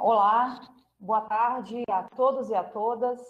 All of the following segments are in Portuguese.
Olá, boa tarde a todos e a todas.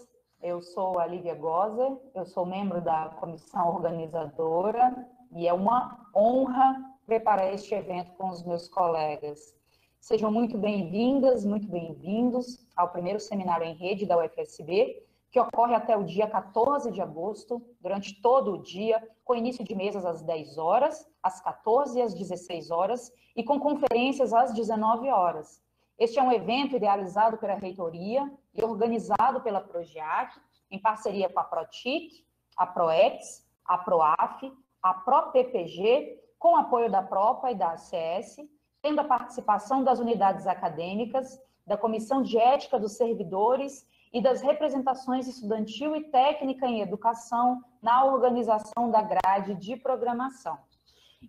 Eu sou a Lívia Gozer, eu sou membro da comissão organizadora e é uma honra preparar este evento com os meus colegas. Sejam muito bem-vindas, muito bem-vindos ao primeiro seminário em rede da UFSB, que ocorre até o dia 14 de agosto, durante todo o dia, com início de mesas às 10 horas, às 14 e às 16 horas, e com conferências às 19 horas. Este é um evento idealizado pela reitoria e organizado pela Progeac, em parceria com a Protic, a Proex, a Proaf, a ProPPG, com apoio da Propa e da ACS, tendo a participação das unidades acadêmicas, da Comissão de Ética dos Servidores e das representações estudantil e técnica em educação na organização da grade de programação.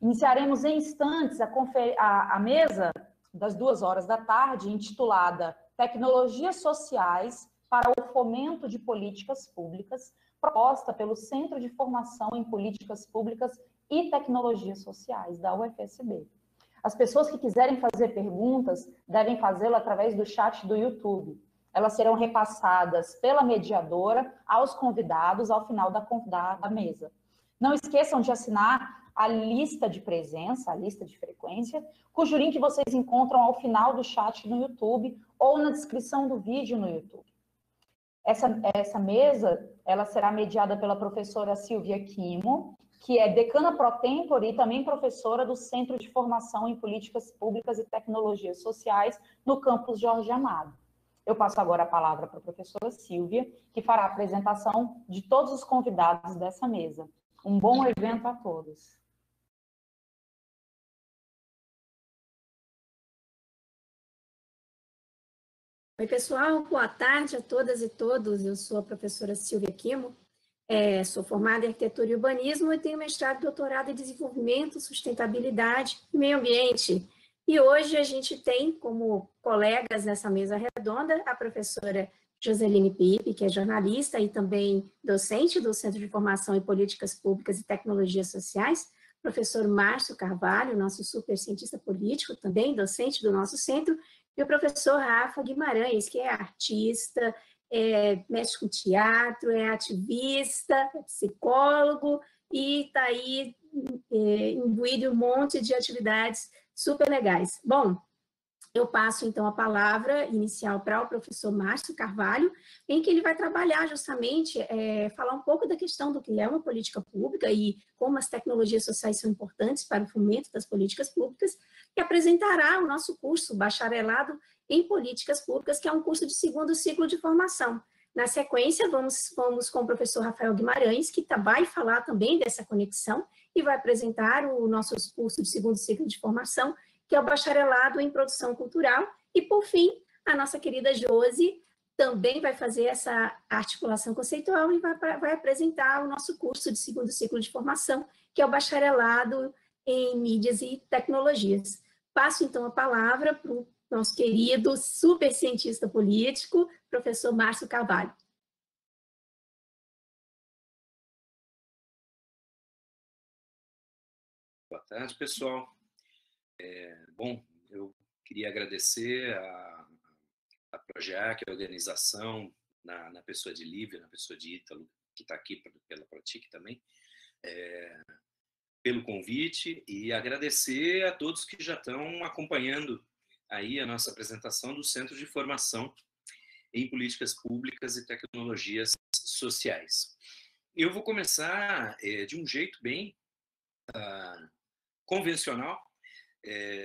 Iniciaremos em instantes a mesa das 2 horas da tarde, intitulada Tecnologias Sociais para o Fomento de Políticas Públicas, proposta pelo Centro de Formação em Políticas Públicas e Tecnologias Sociais, da UFSB. As pessoas que quiserem fazer perguntas devem fazê-lo através do chat do YouTube. Elas serão repassadas pela mediadora aos convidados ao final da mesa. Não esqueçam de assinar a lista de presença, a lista de frequência, cujo link vocês encontram ao final do chat no YouTube ou na descrição do vídeo no YouTube. Essa mesa, ela será mediada pela professora Silvia Quimo, que é decana pro tempore e também professora do Centro de Formação em Políticas Públicas e Tecnologias Sociais no campus Jorge Amado. Eu passo agora a palavra para a professora Silvia, que fará a apresentação de todos os convidados dessa mesa. Um bom evento a todos. Oi, pessoal, boa tarde a todas e todos. Eu sou a professora Silvia Quimo, sou formada em Arquitetura e Urbanismo e tenho mestrado e doutorado em Desenvolvimento, Sustentabilidade e Meio Ambiente. E hoje a gente tem como colegas nessa mesa redonda a professora Joseline Pipe, que é jornalista e também docente do Centro de Formação em Políticas Públicas e Tecnologias Sociais, professor Márcio Carvalho, nosso super cientista político, também docente do nosso centro, e o professor Rafa Guimarães, que é artista, mexe com teatro, é ativista, é psicólogo e está aí imbuído em um monte de atividades super legais. Bom, eu passo, então, a palavra inicial para o professor Márcio Carvalho, em que ele vai trabalhar justamente, falar um pouco da questão do que é uma política pública e como as tecnologias sociais são importantes para o fomento das políticas públicas, e apresentará o nosso curso Bacharelado em Políticas Públicas, que é um curso de segundo ciclo de formação. Na sequência, vamos com o professor Rafael Guimarães, que vai falar também dessa conexão e vai apresentar o nosso curso de segundo ciclo de formação, que é o Bacharelado em Produção Cultural, e, por fim, a nossa querida Josi também vai fazer essa articulação conceitual e vai apresentar o nosso curso de segundo ciclo de formação, que é o Bacharelado em Mídias e Tecnologias. Passo, então, a palavra para o nosso querido super cientista político, professor Márcio Carvalho. Boa tarde, pessoal. Bom, eu queria agradecer a Progeac, a organização, na pessoa de Lívia, na pessoa de Ítalo, que está aqui pela Protic também, pelo convite, e agradecer a todos que já estão acompanhando aí a nossa apresentação do Centro de Formação em Políticas Públicas e Tecnologias Sociais. Eu vou começar de um jeito bem convencional.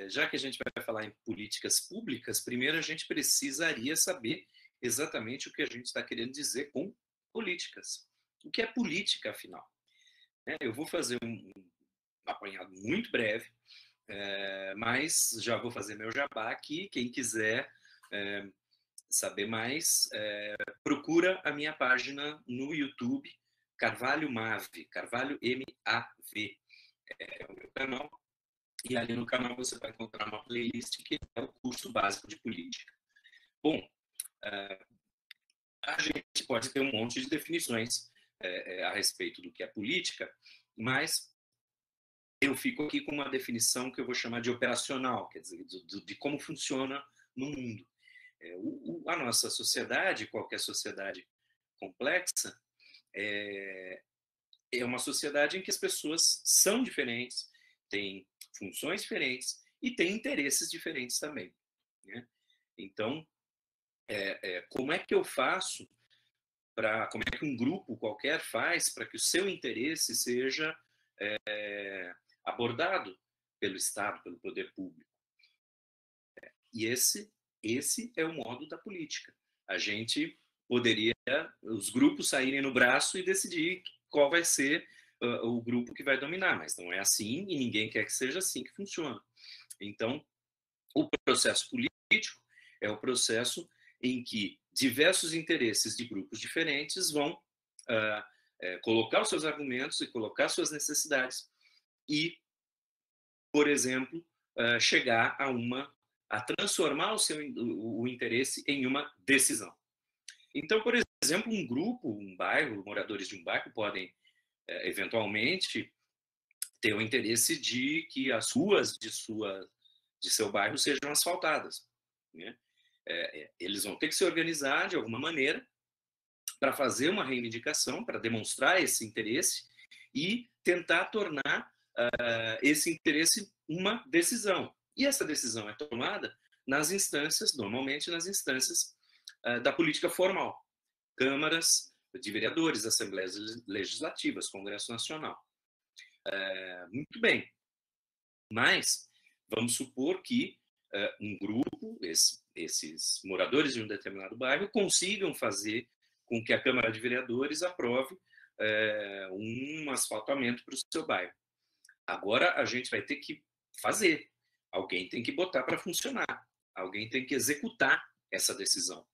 Já que a gente vai falar em políticas públicas, primeiro a gente precisaria saber exatamente o que a gente está querendo dizer com políticas. O que é política, afinal? Eu vou fazer um apanhado muito breve, mas já vou fazer meu jabá aqui. Quem quiser saber mais, procura a minha página no YouTube, Carvalho MAV, Carvalho M-A-V, é o meu canal. E ali no canal você vai encontrar uma playlist que é o curso básico de política. Bom, a gente pode ter um monte de definições a respeito do que é política, mas eu fico aqui com uma definição que eu vou chamar de operacional, quer dizer, de como funciona no mundo. A nossa sociedade, qualquer sociedade complexa, é uma sociedade em que as pessoas são diferentes, têm funções diferentes e têm interesses diferentes também, né? Então, como é que eu faço como é que um grupo qualquer faz para que o seu interesse seja abordado pelo Estado, pelo poder público? E esse é o modo da política. A gente poderia, os grupos saírem no braço e decidir qual vai ser o grupo que vai dominar, mas não é assim e ninguém quer que seja assim que funciona. Então, o processo político é o processo em que diversos interesses de grupos diferentes vão colocar os seus argumentos e colocar suas necessidades e, por exemplo, chegar a transformar o interesse em uma decisão. Então, por exemplo, um grupo, um bairro, moradores de um bairro podem, eventualmente, ter o interesse de que as ruas de seu bairro sejam asfaltadas, né? Eles vão ter que se organizar de alguma maneira para fazer uma reivindicação, para demonstrar esse interesse e tentar tornar esse interesse uma decisão. E essa decisão é tomada nas instâncias, normalmente nas instâncias da política formal, câmaras de vereadores, assembleias legislativas, Congresso Nacional. Muito bem, mas vamos supor que um grupo, esses moradores de um determinado bairro, consigam fazer com que a Câmara de Vereadores aprove um asfaltamento para o seu bairro. Agora a gente vai ter que fazer. Alguém tem que botar para funcionar. Alguém tem que executar essa decisão.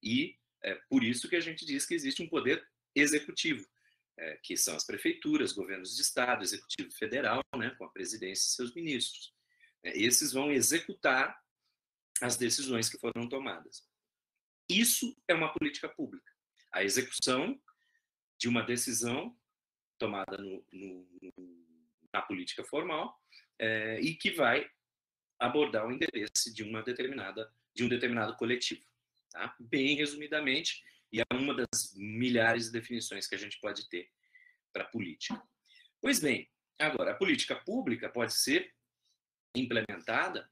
E é por isso que a gente diz que existe um poder executivo, que são as prefeituras, governos de estado, executivo federal, né, com a presidência e seus ministros. Esses vão executar as decisões que foram tomadas. Isso é uma política pública. A execução de uma decisão tomada na política formal e que vai abordar o interesse de um determinado coletivo. Tá? Bem resumidamente, e é uma das milhares de definições que a gente pode ter para a política. Pois bem, agora, a política pública pode ser implementada,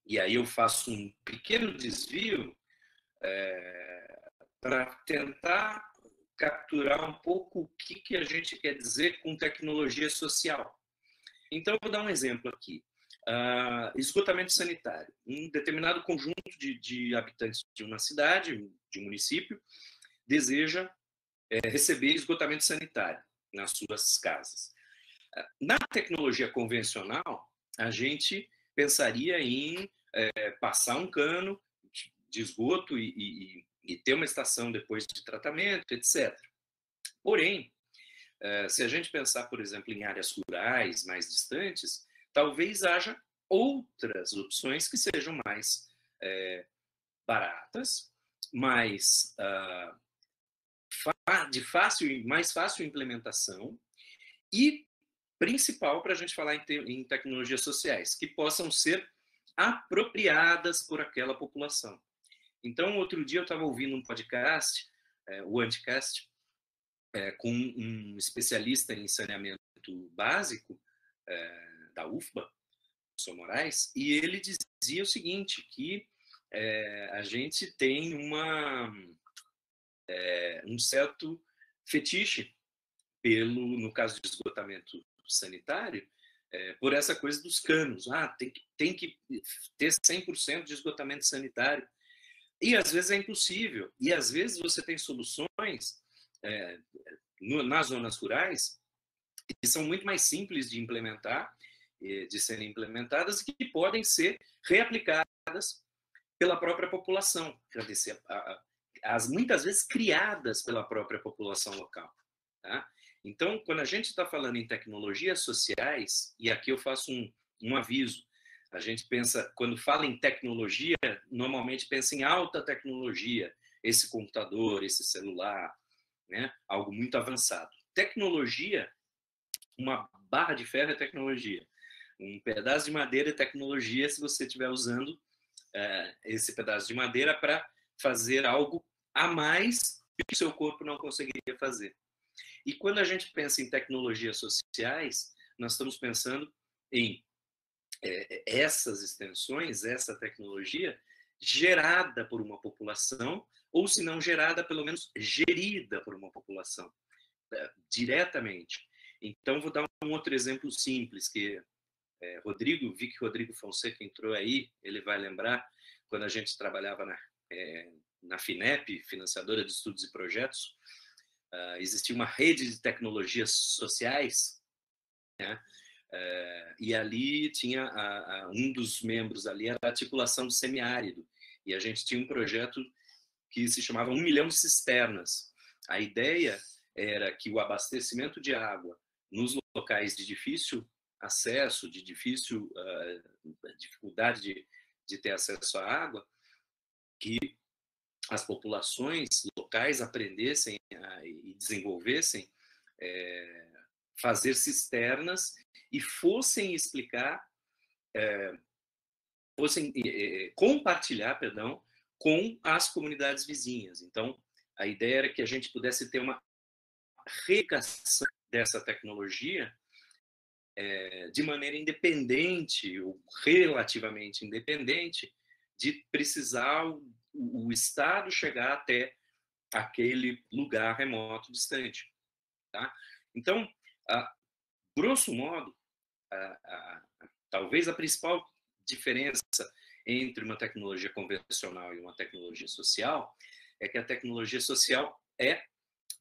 e aí eu faço um pequeno desvio para tentar capturar um pouco o que a gente quer dizer com tecnologia social. Então, eu vou dar um exemplo aqui. Esgotamento sanitário. Um determinado conjunto de habitantes de uma cidade, de um município, deseja receber esgotamento sanitário nas suas casas. Na tecnologia convencional, a gente pensaria em passar um cano de esgoto e ter uma estação depois de tratamento, etc. Porém, se a gente pensar, por exemplo, em áreas rurais mais distantes, talvez haja outras opções que sejam mais baratas, mais mais fácil implementação e principal para a gente falar em tecnologias sociais, que possam ser apropriadas por aquela população. Então, outro dia eu estava ouvindo um podcast, o Anticast, com um especialista em saneamento básico da UFBA, professor Moraes, e ele dizia o seguinte, que a gente tem um certo fetiche no caso de esgotamento sanitário, por essa coisa dos canos. Tem que ter 100% de esgotamento sanitário. E às vezes é impossível. E às vezes você tem soluções nas zonas rurais que são muito mais simples de implementar, de serem implementadas e que podem ser reaplicadas pela própria população, muitas vezes criadas pela própria população local. Tá? Então, quando a gente está falando em tecnologias sociais, e aqui eu faço um aviso, a gente pensa, quando fala em tecnologia, normalmente pensa em alta tecnologia, esse computador, esse celular, né? Algo muito avançado. Tecnologia, uma barra de ferro é tecnologia, um pedaço de madeira é tecnologia se você estiver usando esse pedaço de madeira para fazer algo a mais que o seu corpo não conseguiria fazer. E quando a gente pensa em tecnologias sociais, nós estamos pensando em essas extensões, essa tecnologia gerada por uma população, ou se não gerada, pelo menos gerida por uma população, diretamente. Então, vou dar um outro exemplo simples, que vi que Rodrigo Fonseca entrou aí, ele vai lembrar, quando a gente trabalhava na FINEP, Financiadora de Estudos e Projetos, existia uma rede de tecnologias sociais, né? E ali tinha um dos membros ali era a articulação do semiárido, e a gente tinha um projeto que se chamava 1 milhão de cisternas. A ideia era que o abastecimento de água nos locais de difícil acesso, de difícil dificuldade de ter acesso à água, que as populações locais aprendessem e desenvolvessem fazer cisternas e fossem explicar, fossem compartilhar, perdão, com as comunidades vizinhas. Então, a ideia era que a gente pudesse ter uma replicação dessa tecnologia de maneira independente, ou relativamente independente, de precisar o Estado chegar até aquele lugar remoto, distante. Tá? Então, grosso modo, talvez a principal diferença entre uma tecnologia convencional e uma tecnologia social é que a tecnologia social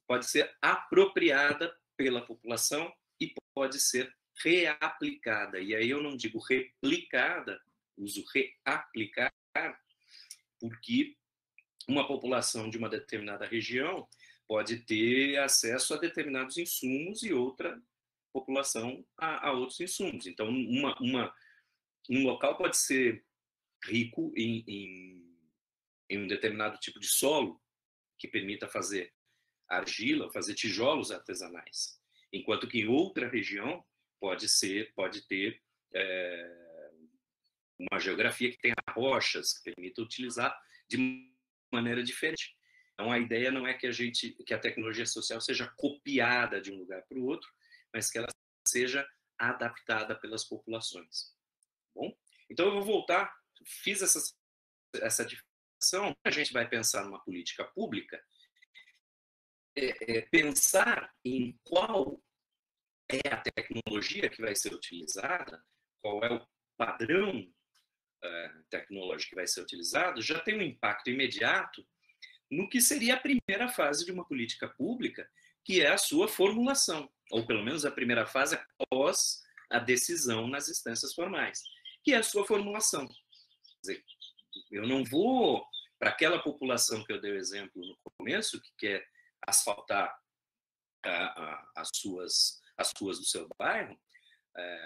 pode ser apropriada pela população e pode ser reaplicada. E aí eu não digo replicada, uso reaplicar, porque uma população de uma determinada região pode ter acesso a determinados insumos e outra população a outros insumos. Então, um local pode ser rico em um determinado tipo de solo que permita fazer argila, fazer tijolos artesanais, enquanto que em outra região pode ter uma geografia que tenha rochas que permita utilizar de maneira diferente. Então, a ideia não é que a tecnologia social seja copiada de um lugar para o outro, mas que ela seja adaptada pelas populações. Bom, então eu vou voltar, fiz essa diferenciação. A gente vai pensar numa política pública, pensar em qual é a tecnologia que vai ser utilizada, qual é o padrão tecnológico que vai ser utilizado, já tem um impacto imediato no que seria a primeira fase de uma política pública, que é a sua formulação, ou pelo menos a primeira fase após a decisão nas instâncias formais, que é a sua formulação. Quer dizer, eu não vou para aquela população que eu dei o exemplo no começo, que quer asfaltar as ruas do seu bairro,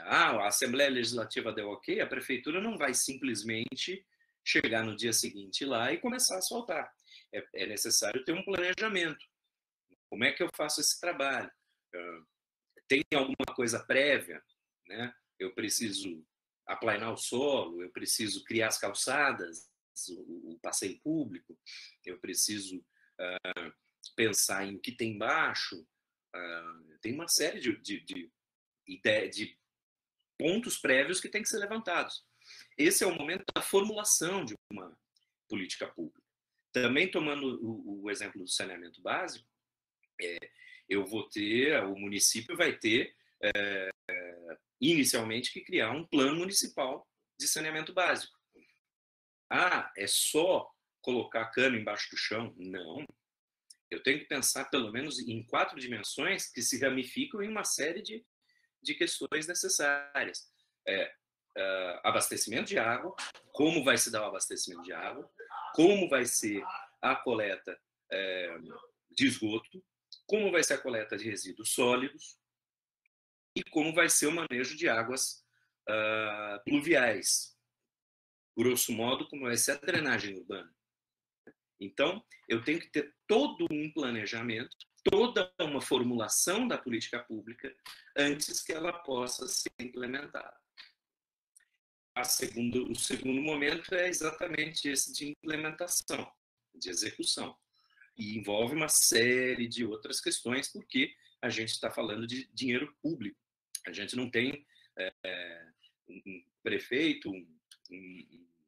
a Assembleia Legislativa deu ok, a Prefeitura não vai simplesmente chegar no dia seguinte lá e começar a asfaltar. É necessário ter um planejamento. Como é que eu faço esse trabalho? Tem alguma coisa prévia, né? Eu preciso aplainar o solo, eu preciso criar as calçadas, o passeio público, eu preciso pensar em o que tem embaixo. Tem uma série de pontos prévios que têm que ser levantados. Esse é o momento da formulação de uma política pública. Também tomando o exemplo do saneamento básico, o município vai ter inicialmente que criar um plano municipal de saneamento básico. É só colocar cano embaixo do chão? Não. Eu tenho que pensar pelo menos em 4 dimensões que se ramificam em uma série de questões necessárias. Abastecimento de água, como vai se dar o abastecimento de água, como vai ser a coleta de esgoto, como vai ser a coleta de resíduos sólidos e como vai ser o manejo de águas pluviais. Grosso modo, como vai ser a drenagem urbana. Então, eu tenho que ter todo um planejamento, toda uma formulação da política pública antes que ela possa ser implementada. o segundo momento é exatamente esse de implementação, de execução. E envolve uma série de outras questões, porque a gente está falando de dinheiro público. A gente não tem um prefeito,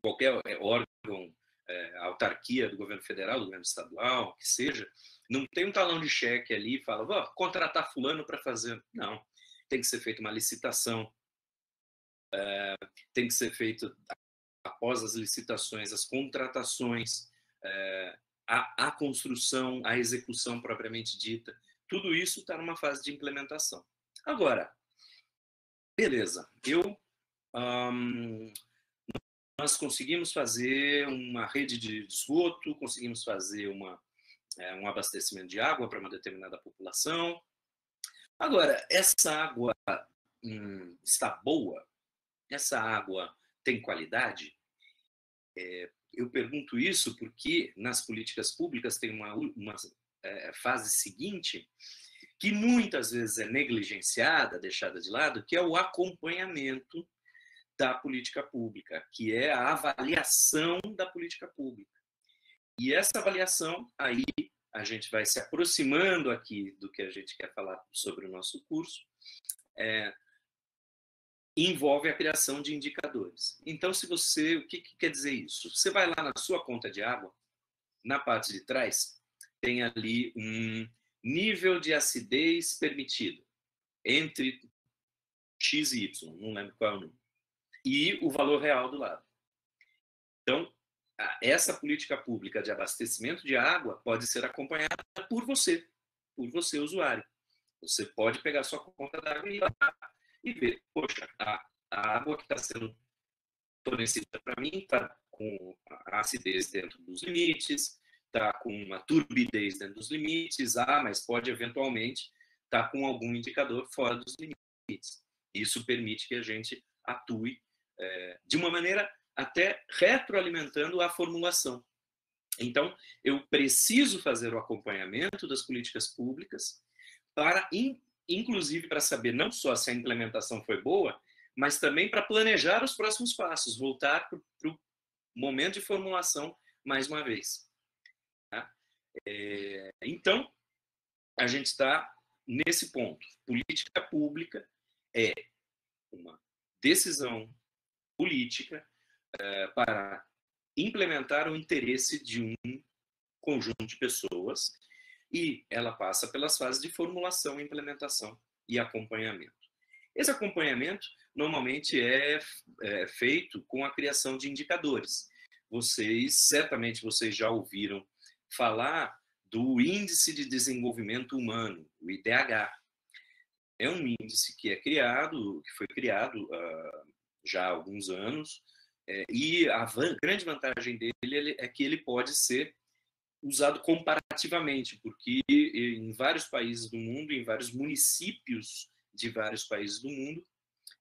qualquer órgão, autarquia do governo federal, do governo estadual, que seja, não tem um talão de cheque ali e fala, vou contratar fulano para fazer. Não, tem que ser feita uma licitação, tem que ser feito, após as licitações, as contratações, a construção, a execução propriamente dita. Tudo isso está numa fase de implementação. Agora, beleza, nós conseguimos fazer uma rede de esgoto, conseguimos fazer um abastecimento de água para uma determinada população. Agora, essa água está boa? Essa água tem qualidade? Eu pergunto isso porque nas políticas públicas tem uma fase seguinte que muitas vezes é negligenciada, deixada de lado, que é o acompanhamento da política pública, que é a avaliação da política pública. E essa avaliação, aí a gente vai se aproximando aqui do que a gente quer falar sobre o nosso curso, envolve a criação de indicadores. Então, o que quer dizer isso? Você vai lá na sua conta de água, na parte de trás, tem ali um nível de acidez permitido, entre X e Y, não lembro qual é o número, e o valor real do lado. Então, essa política pública de abastecimento de água pode ser acompanhada por você, usuário. Você pode pegar sua conta d'água e ver, poxa, a água que está sendo fornecida para mim está com a acidez dentro dos limites, está com uma turbidez dentro dos limites, mas pode eventualmente estar com algum indicador fora dos limites. Isso permite que a gente atue de uma maneira até retroalimentando a formulação. Então, eu preciso fazer o acompanhamento das políticas públicas para, inclusive, para saber não só se a implementação foi boa, mas também para planejar os próximos passos, voltar para o momento de formulação mais uma vez. Tá? Então, a gente está nesse ponto. Política pública é uma decisão política para implementar o interesse de um conjunto de pessoas e ela passa pelas fases de formulação, implementação e acompanhamento. Esse acompanhamento normalmente é feito com a criação de indicadores. Certamente vocês já ouviram falar do Índice de Desenvolvimento Humano, o IDH. É um índice que foi criado já há alguns anos, e a grande vantagem dele é que ele pode ser usado comparativamente, porque em vários países do mundo, em vários municípios de vários países do mundo,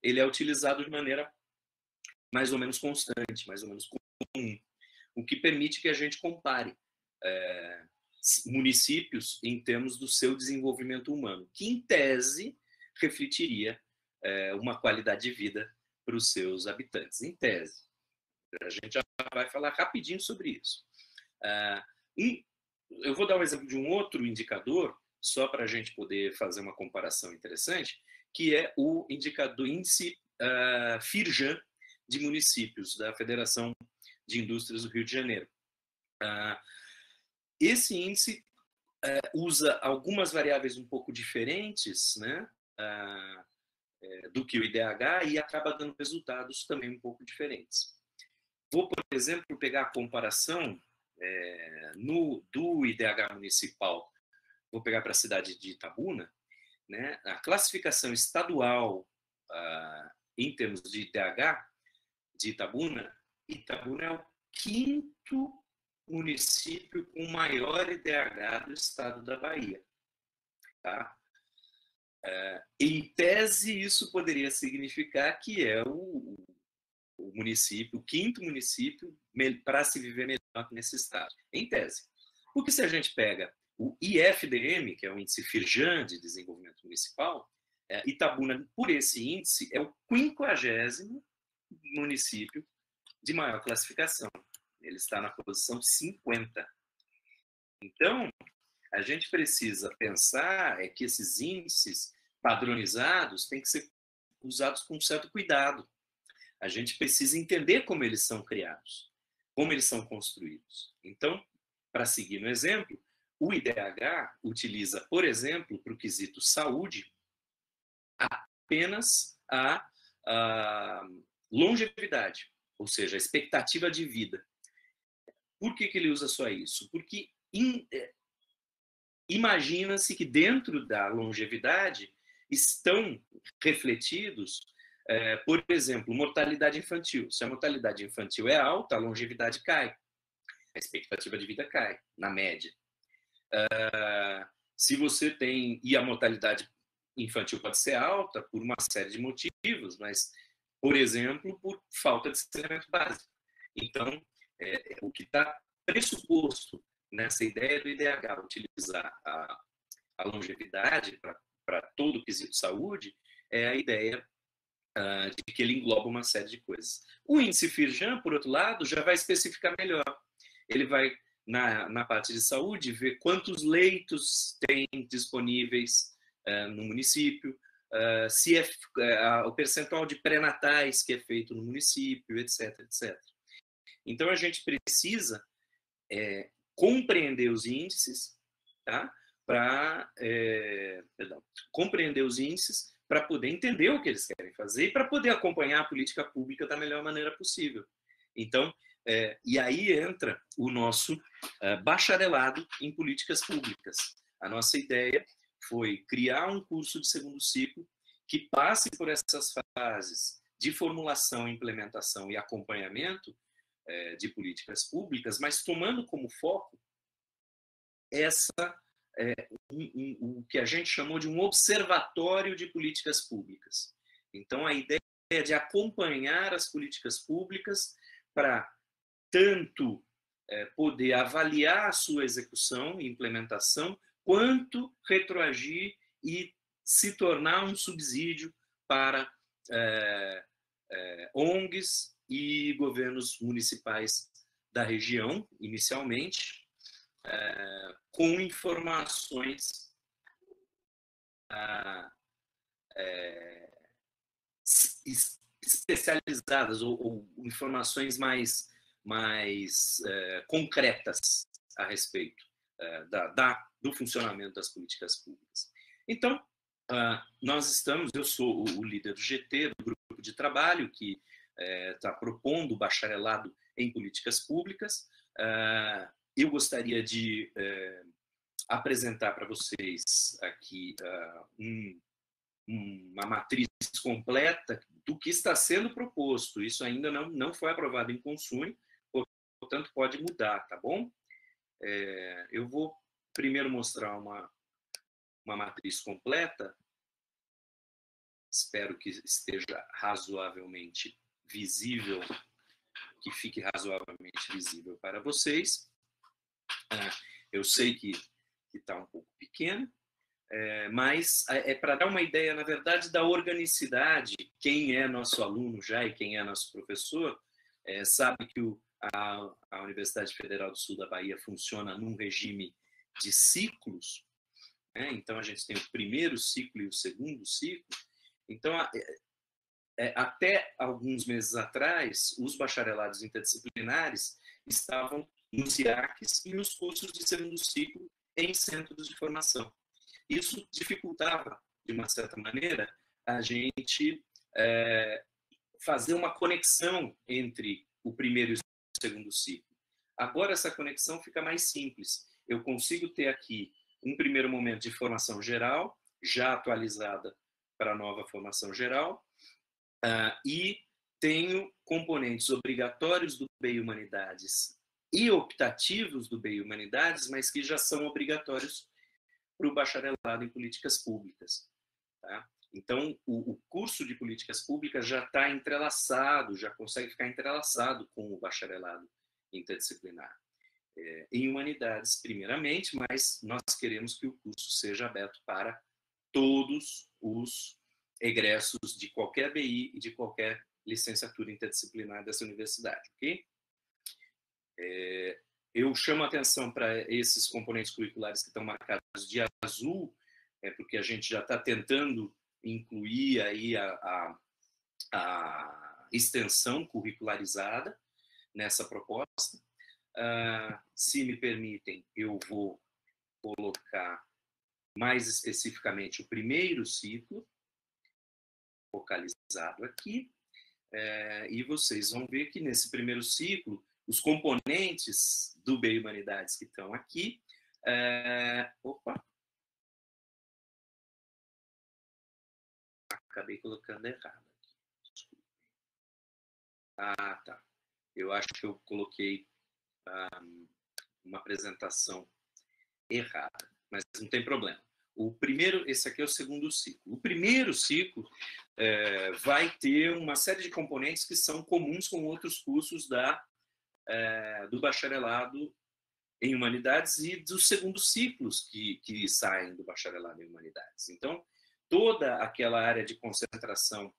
ele é utilizado de maneira mais ou menos constante, mais ou menos comum, o que permite que a gente compare municípios em termos do seu desenvolvimento humano, que em tese refletiria uma qualidade de vida para os seus habitantes, em tese. A gente já vai falar rapidinho sobre isso. Eu vou dar um exemplo de um outro indicador, só para a gente poder fazer uma comparação interessante, que é o índice Firjan de municípios, da Federação de Indústrias do Rio de Janeiro. Esse índice usa algumas variáveis um pouco diferentes, né, do que o IDH e acaba dando resultados também um pouco diferentes. Vou, por exemplo, pegar a comparação do IDH municipal, vou pegar para a cidade de Itabuna, né, a classificação estadual em termos de IDH de Itabuna é o 5º município com maior IDH do estado da Bahia. Tá? Em tese, isso poderia significar que é o município, o 5º município para se viver melhor nesse estado, em tese. Porque se a gente pega o IFDM, que é o Índice Firjan de Desenvolvimento Municipal, Itabuna, por esse índice, é o 50º município de maior classificação. Ele está na posição 50. Então, a gente precisa pensar que esses índices padronizados têm que ser usados com certo cuidado. A gente precisa entender como eles são criados, como eles são construídos. Então, para seguir no exemplo, o IDH utiliza, por exemplo, para o quesito saúde, apenas a longevidade, ou seja, a expectativa de vida. Por que ele usa só isso? Porque imagina-se que dentro da longevidade estão refletidos, por exemplo, mortalidade infantil. Se a mortalidade infantil é alta, a longevidade cai. A expectativa de vida cai, na média. Se você tem... E a mortalidade infantil pode ser alta por uma série de motivos, mas, por exemplo, por falta de saneamento básico. Então, o que está pressuposto nessa ideia do IDH utilizar a longevidade para todo o quesito saúde é a ideia de que ele engloba uma série de coisas. O índice Firjan, por outro lado, já vai especificar melhor. Ele vai, na parte de saúde, ver quantos leitos tem disponíveis no município, se o percentual de pré-natais que é feito no município, etc, etc. Então, a gente precisa compreender os índices, tá? Compreender os índices para poder entender o que eles querem fazer e para poder acompanhar a política pública da melhor maneira possível. Então, e aí entra o nosso bacharelado em políticas públicas. A nossa ideia foi criar um curso de segundo ciclo que passe por essas fases de formulação, implementação e acompanhamento de políticas públicas, mas tomando como foco o que a gente chamou de um observatório de políticas públicas. Então, a ideia é de acompanhar as políticas públicas para tanto poder avaliar a sua execução e implementação, quanto retroagir e se tornar um subsídio para ONGs e governos municipais da região, inicialmente, com informações especializadas ou informações mais concretas a respeito do funcionamento das políticas públicas. Então, eu sou o líder do GT, do grupo de trabalho, que está propondo o bacharelado em políticas públicas. Eu gostaria de apresentar para vocês aqui uma matriz completa do que está sendo proposto. Isso ainda não foi aprovado em Consune, portanto, pode mudar, tá bom? Eu vou primeiro mostrar uma matriz completa. Espero que esteja razoavelmente visível, que fique razoavelmente visível para vocês. Eu sei que está um pouco pequeno, mas é para dar uma ideia, na verdade, da organicidade. Quem é nosso aluno já e quem é nosso professor sabe que a Universidade Federal do Sul da Bahia funciona num regime de ciclos, né? Então, a gente tem o primeiro ciclo e o segundo ciclo. Então, até alguns meses atrás, os bacharelados interdisciplinares estavam nos IACs e nos cursos de segundo ciclo em centros de formação. Isso dificultava, de uma certa maneira, a gente fazer uma conexão entre o primeiro e o segundo ciclo. Agora, essa conexão fica mais simples. Eu consigo ter aqui um primeiro momento de formação geral, já atualizada para a nova formação geral, e tenho componentes obrigatórios do BI Humanidades e optativos do BI Humanidades, mas que já são obrigatórios para o bacharelado em políticas públicas. Tá? Então, o curso de políticas públicas já está entrelaçado, já consegue ficar entrelaçado com o bacharelado interdisciplinar. Em humanidades, primeiramente, mas nós queremos que o curso seja aberto para todos os egressos de qualquer BI e de qualquer licenciatura interdisciplinar dessa universidade, ok? Eu chamo a atenção para esses componentes curriculares que estão marcados de azul, porque a gente já está tentando incluir aí a extensão curricularizada nessa proposta. Se me permitem, eu vou colocar mais especificamente o primeiro ciclo, focalizado aqui, e vocês vão ver que nesse primeiro ciclo, os componentes do BI Humanidades que estão aqui, acabei colocando errado aqui. Desculpa. Tá. Eu acho que eu coloquei uma apresentação errada, mas não tem problema. Esse aqui é o segundo ciclo. O primeiro ciclo vai ter uma série de componentes que são comuns com outros cursos do bacharelado em Humanidades e dos segundos ciclos que saem do bacharelado em Humanidades. Então, toda aquela área de concentração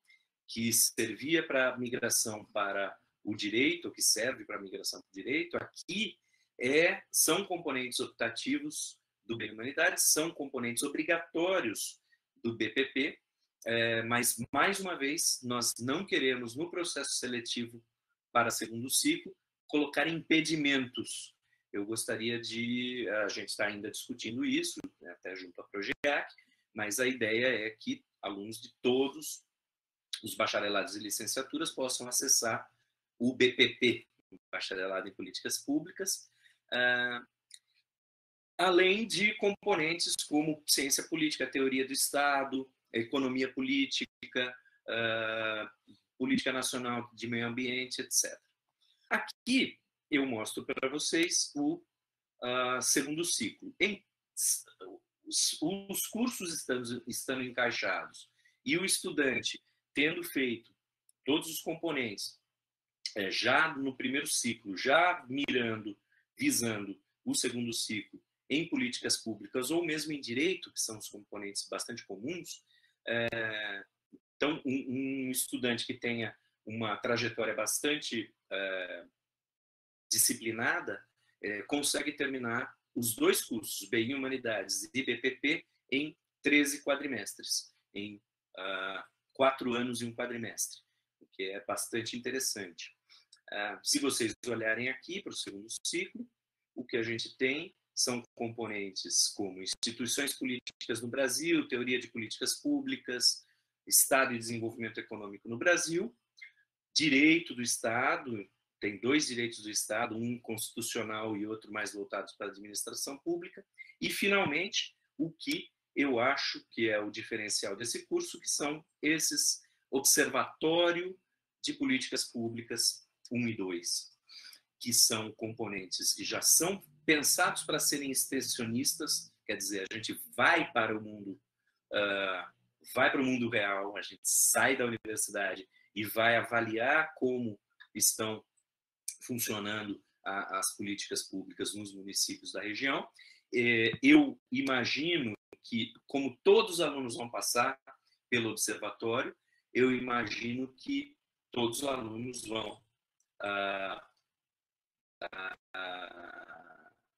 que servia para a migração para o direito, que serve para a migração para o direito, aqui são componentes optativos do BI Humanidades, são componentes obrigatórios do BPP, mas, mais uma vez, nós não queremos, no processo seletivo para segundo ciclo, colocar impedimentos. Eu gostaria a gente está ainda discutindo isso, né, até junto à Progeac, mas a ideia é que alunos de todos os bacharelados e licenciaturas possam acessar o BPP, Bacharelado em Políticas Públicas, além de componentes como ciência política, teoria do Estado, economia política, política nacional de meio ambiente, etc. Aqui eu mostro para vocês o segundo ciclo. Os cursos estando encaixados e o estudante tendo feito todos os componentes já no primeiro ciclo, já visando o segundo ciclo em políticas públicas ou mesmo em direito, que são os componentes bastante comuns, então um estudante que tenha uma trajetória bastante disciplinada consegue terminar os dois cursos, BI Humanidades e BPP, em 13 quadrimestres, em 4 anos e um quadrimestre, o que é bastante interessante. Se vocês olharem aqui para o segundo ciclo, o que a gente tem são componentes como instituições políticas no Brasil, teoria de políticas públicas, Estado e desenvolvimento econômico no Brasil, direito do Estado, tem 2 direitos do Estado, um constitucional e outro mais voltados para a administração pública, e, finalmente, o que eu acho que é o diferencial desse curso, que são esses Observatório de Políticas Públicas 1 e 2, que são componentes que já são pensados para serem extensionistas, quer dizer, a gente vai para o mundo real, a gente sai da universidade e vai avaliar como estão funcionando as políticas públicas nos municípios da região. Eu imagino que, como todos os alunos vão passar pelo observatório, eu imagino que todos os alunos vão,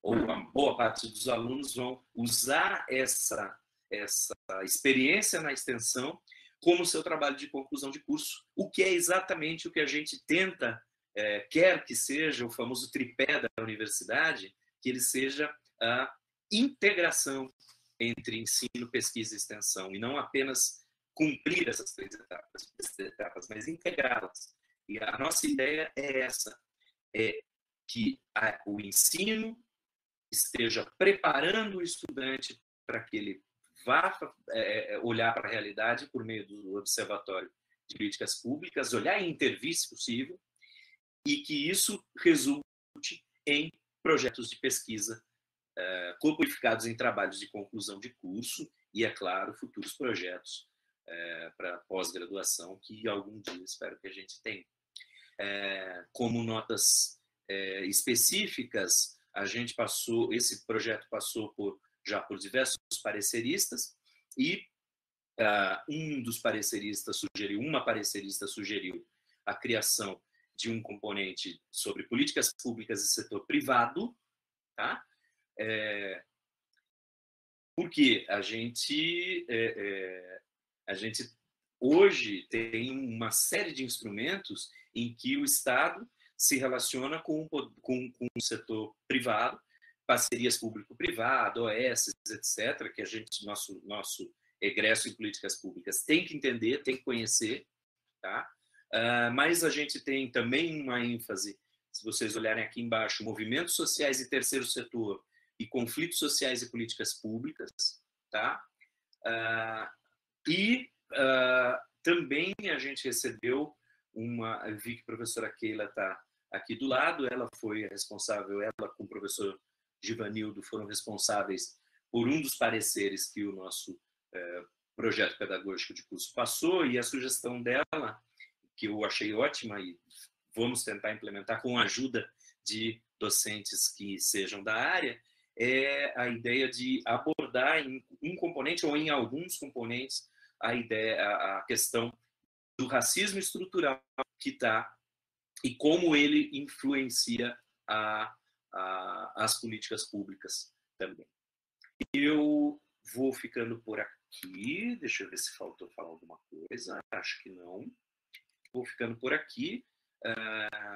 ou a boa parte dos alunos vão usar essa experiência na extensão como seu trabalho de conclusão de curso, o que é exatamente o que a gente quer que seja o famoso tripé da universidade, que ele seja a integração entre ensino, pesquisa e extensão, e não apenas cumprir essas 3 etapas, mas integrá-las. E a nossa ideia é essa, que o ensino esteja preparando o estudante para que ele vá olhar para a realidade por meio do Observatório de Políticas Públicas, olhar e intervir, se possível, e que isso resulte em projetos de pesquisa codificados em trabalhos de conclusão de curso e, é claro, futuros projetos para pós-graduação, que algum dia espero que a gente tenha. Como notas específicas, esse projeto passou já por diversos pareceristas, e uma parecerista sugeriu a criação de um componente sobre políticas públicas e setor privado, tá? Porque a gente hoje tem uma série de instrumentos em que o Estado se relaciona com o setor privado, parcerias público-privado, OS, etc., que a gente, nosso egresso em políticas públicas tem que entender, tem que conhecer, tá? Mas a gente tem também uma ênfase, se vocês olharem aqui embaixo, movimentos sociais e terceiro setor e conflitos sociais e políticas públicas, tá? Também a gente recebeu eu vi que a professora Keila está aqui do lado, ela foi responsável, ela com o professor Givanildo foram responsáveis por um dos pareceres que o nosso projeto pedagógico de curso passou, e a sugestão dela, que eu achei ótima e vamos tentar implementar com a ajuda de docentes que sejam da área, é a ideia de abordar em um componente ou em alguns componentes a questão do racismo estrutural que está e como ele influencia as políticas públicas também. Eu vou ficando por aqui, deixa eu ver se faltou falar alguma coisa, acho que não. Vou ficando por aqui,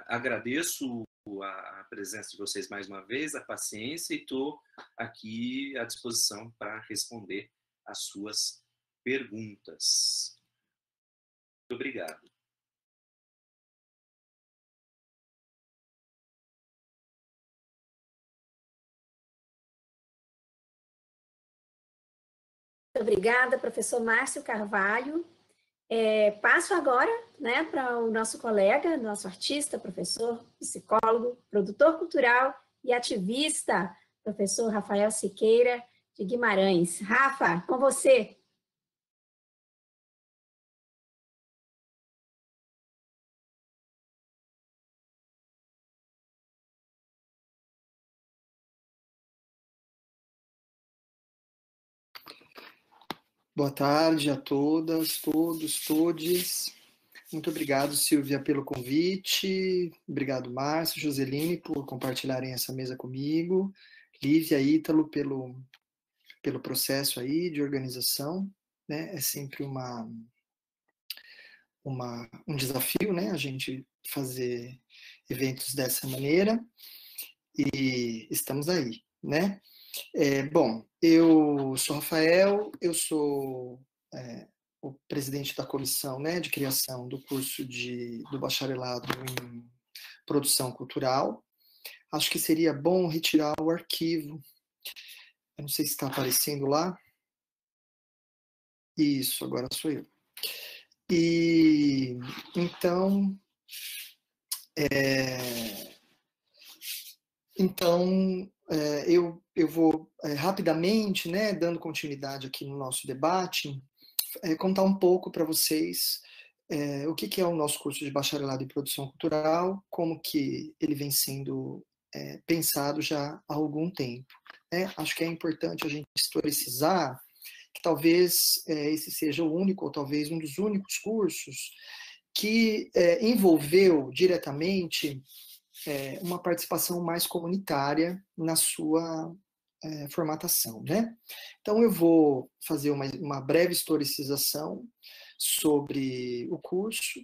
agradeço a presença de vocês mais uma vez, a paciência, e estou aqui à disposição para responder as suas perguntas. Muito obrigado. Muito obrigada, professor Márcio Carvalho. Passo agora, né, para o nosso colega, nosso artista, professor, psicólogo, produtor cultural e ativista, professor Rafael Siqueira de Guimarães. Rafa, com você. Boa tarde a todas, todos, todes. Muito obrigado, Silvia, pelo convite. Obrigado, Márcio, Joseline, por compartilharem essa mesa comigo. Lívia, Ítalo, pelo processo aí de organização, né? É sempre um desafio, né? A gente fazer eventos dessa maneira. E estamos aí, né? Bom, eu sou Rafael, eu sou o presidente da comissão, né, de criação do curso do bacharelado em produção cultural. Acho que seria bom retirar o arquivo. Eu não sei se está aparecendo lá. Isso, agora sou eu. E então, eu vou rapidamente, né, dando continuidade aqui no nosso debate, contar um pouco para vocês o que é o nosso curso de bacharelado em produção cultural, como que ele vem sendo pensado já há algum tempo. Né? Acho que é importante a gente historicizar que talvez esse seja o único, ou talvez um dos únicos cursos que envolveu diretamente uma participação mais comunitária na sua formatação, né? Então eu vou fazer uma breve historicização sobre o curso,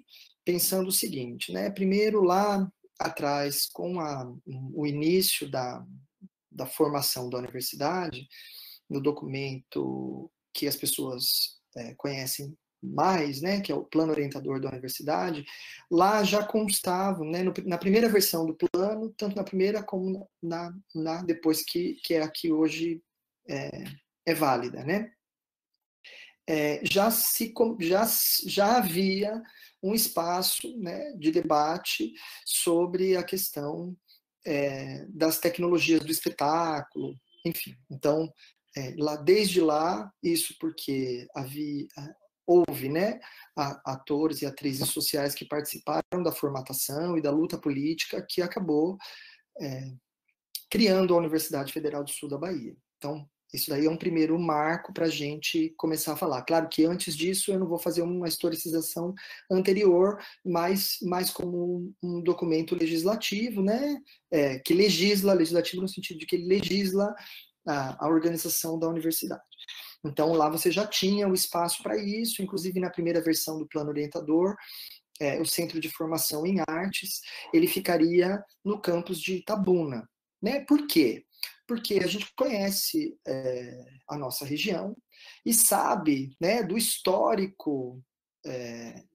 pensando o seguinte, né? Primeiro, lá atrás, com o início da formação da universidade, no documento que as pessoas conhecem mais, né, que é o plano orientador da universidade, lá já constavam, né, na primeira versão do plano, tanto na primeira como na depois que é a que hoje é válida, né? Já havia um espaço, né, de debate sobre a questão das tecnologias do espetáculo, enfim. Então, desde lá, isso porque houve, né, atores e atrizes sociais que participaram da formatação e da luta política que acabou criando a Universidade Federal do Sul da Bahia. Então, Isso daí é um primeiro marco para a gente começar a falar. Claro que antes disso eu não vou fazer uma historicização anterior, mas mais como um documento legislativo, né? Que legisla, legislativo no sentido de que ele legisla a organização da universidade. Então lá você já tinha o espaço para isso, inclusive na primeira versão do plano orientador, o Centro de Formação em Artes, ele ficaria no campus de Itabuna. Né? Por quê? Porque a gente conhece a nossa região e sabe, né, do histórico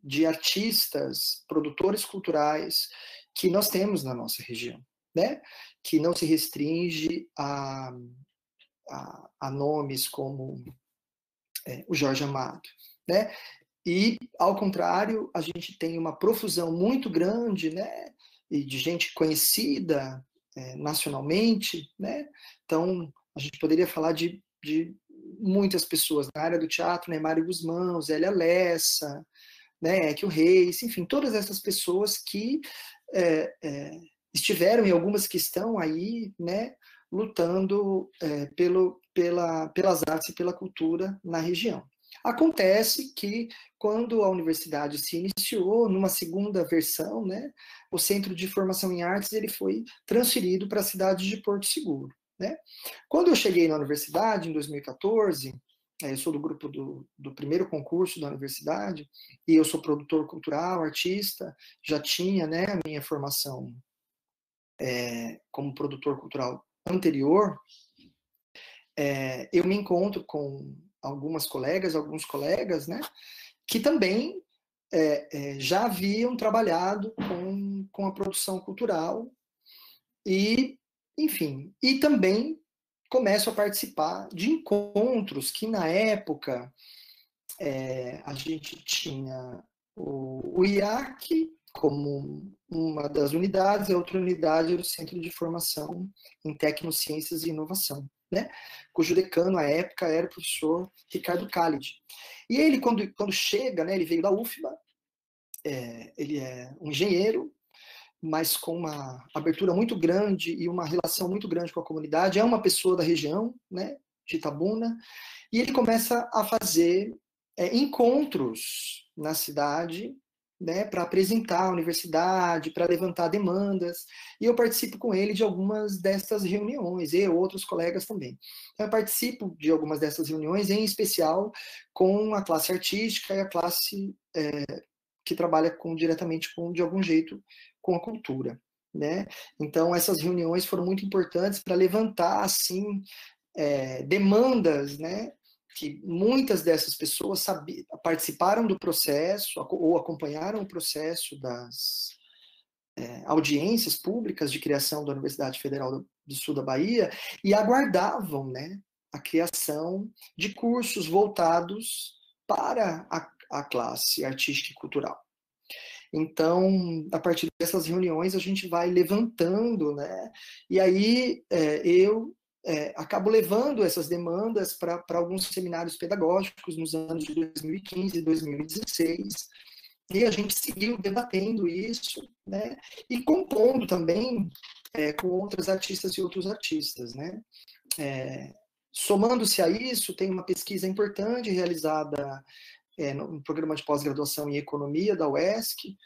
de artistas, produtores culturais que nós temos na nossa região, né? Que não se restringe a nomes como o Jorge Amado, né? E, ao contrário, a gente tem uma profusão muito grande, né, e de gente conhecida nacionalmente, né? Então, a gente poderia falar de muitas pessoas na área do teatro, né? Mário Guzmão, Zélia Lessa, né? Equio Reis, enfim, todas essas pessoas que estiveram e algumas que estão aí, né, lutando pelas artes e pela cultura na região. Acontece que, quando a universidade se iniciou, numa segunda versão, né, o Centro de Formação em Artes ele foi transferido para a cidade de Porto Seguro. Né? Quando eu cheguei na universidade, em 2014, eu sou do grupo do primeiro concurso da universidade, e eu sou produtor cultural, artista, já tinha, né, a minha formação como produtor cultural anterior. Eu me encontro com alguns colegas, né, que também já haviam trabalhado com a produção cultural e, enfim, e também começo a participar de encontros que, na época, a gente tinha o IAC como uma das unidades, a outra unidade era o Centro de Formação em Tecnociências e Inovação, né? Cujo decano, à época, era o professor Ricardo Khalid. E ele, quando chega, né, ele veio da UFBA, ele é um engenheiro, mas com uma abertura muito grande e uma relação muito grande com a comunidade, é uma pessoa da região, né, de Itabuna, e ele começa a fazer encontros na cidade, né, para apresentar a universidade, para levantar demandas, e eu participo com ele de algumas dessas reuniões, e outros colegas também. Eu participo de algumas dessas reuniões, em especial com a classe artística e a classe que trabalha diretamente de algum jeito, com a cultura. Né? Então, essas reuniões foram muito importantes para levantar, assim, demandas, né, que muitas dessas pessoas participaram do processo ou acompanharam o processo das audiências públicas de criação da Universidade Federal do Sul da Bahia e aguardavam, né, a criação de cursos voltados para a classe artística e cultural. Então, a partir dessas reuniões, a gente vai levantando, né, e aí eu acabo levando essas demandas para alguns seminários pedagógicos nos anos de 2015 e 2016, e a gente seguiu debatendo isso, né, e compondo também com outras artistas e outros artistas. Né. Somando-se a isso, tem uma pesquisa importante realizada no programa de pós-graduação em Economia da UESC,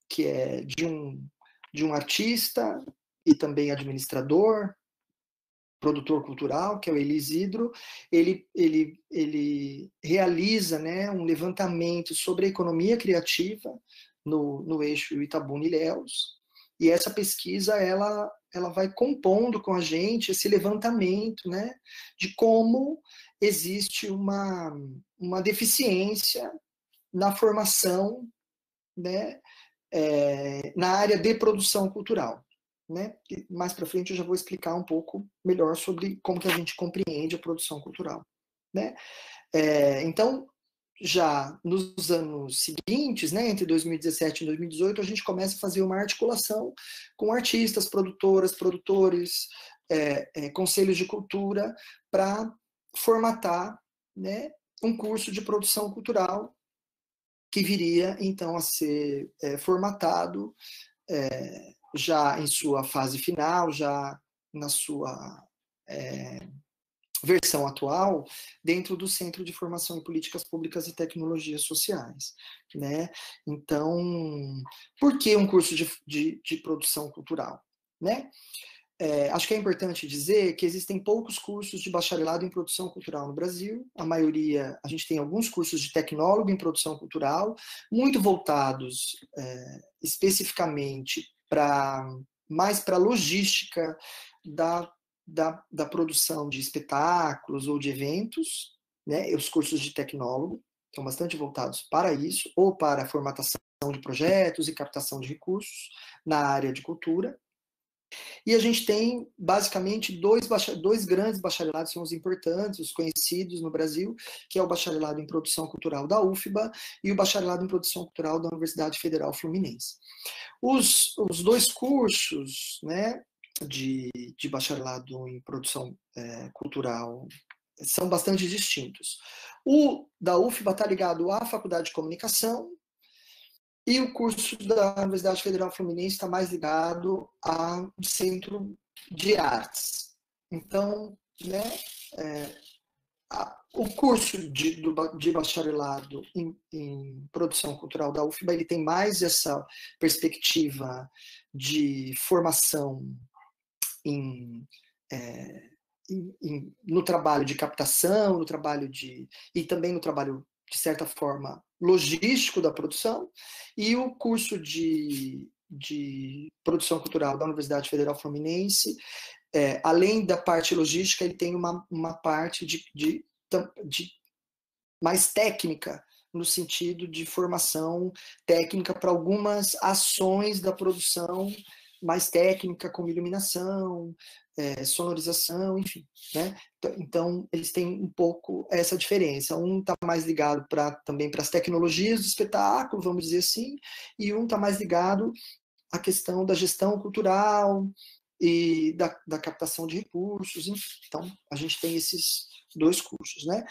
que é de um artista e também administrador, produtor cultural, que é o Eli Isidro. Ele realiza, né, um levantamento sobre a economia criativa no eixo Itabuna-Ilhéus, e essa pesquisa ela vai compondo com a gente esse levantamento, né, de como existe uma deficiência na formação, né, na área de produção cultural. Né? E mais para frente eu já vou explicar um pouco melhor sobre como que a gente compreende a produção cultural. Né? Então, já nos anos seguintes, né, entre 2017 e 2018, a gente começa a fazer uma articulação com artistas, produtoras, produtores, conselhos de cultura, para formatar, né, um curso de produção cultural que viria, então, a ser formatado já em sua fase final, já na sua versão atual dentro do Centro de Formação em Políticas Públicas e Tecnologias Sociais, né? Então, por que um curso de produção cultural, né? Acho que é importante dizer que existem poucos cursos de bacharelado em produção cultural no Brasil. A maioria, a gente tem alguns cursos de tecnólogo em produção cultural, muito voltados especificamente mais para a logística da produção de espetáculos ou de eventos, né? Os cursos de tecnólogo são bastante voltados para isso, ou para a formatação de projetos e captação de recursos na área de cultura. E a gente tem, basicamente, dois grandes bacharelados, são os importantes, os conhecidos no Brasil, que é o bacharelado em produção cultural da UFBA e o bacharelado em produção cultural da Universidade Federal Fluminense. Os dois cursos, né, de bacharelado em produção cultural são bastante distintos. O da UFBA está ligado à Faculdade de Comunicação, e o curso da Universidade Federal Fluminense está mais ligado ao Centro de Artes. Então, né, o curso de bacharelado em produção cultural da UFBA, ele tem mais essa perspectiva de formação no trabalho de captação, no trabalho e também no trabalho, de certa forma, logístico da produção, e o curso de produção cultural da Universidade Federal Fluminense, além da parte logística, ele tem uma parte de mais técnica, no sentido de formação técnica para algumas ações da produção mais técnica, como iluminação, sonorização, enfim, né? Então, eles têm um pouco essa diferença. Um está mais ligado também para as tecnologias do espetáculo, vamos dizer assim, e um está mais ligado à questão da gestão cultural e da captação de recursos, enfim. Então, a gente tem esses dois cursos, né?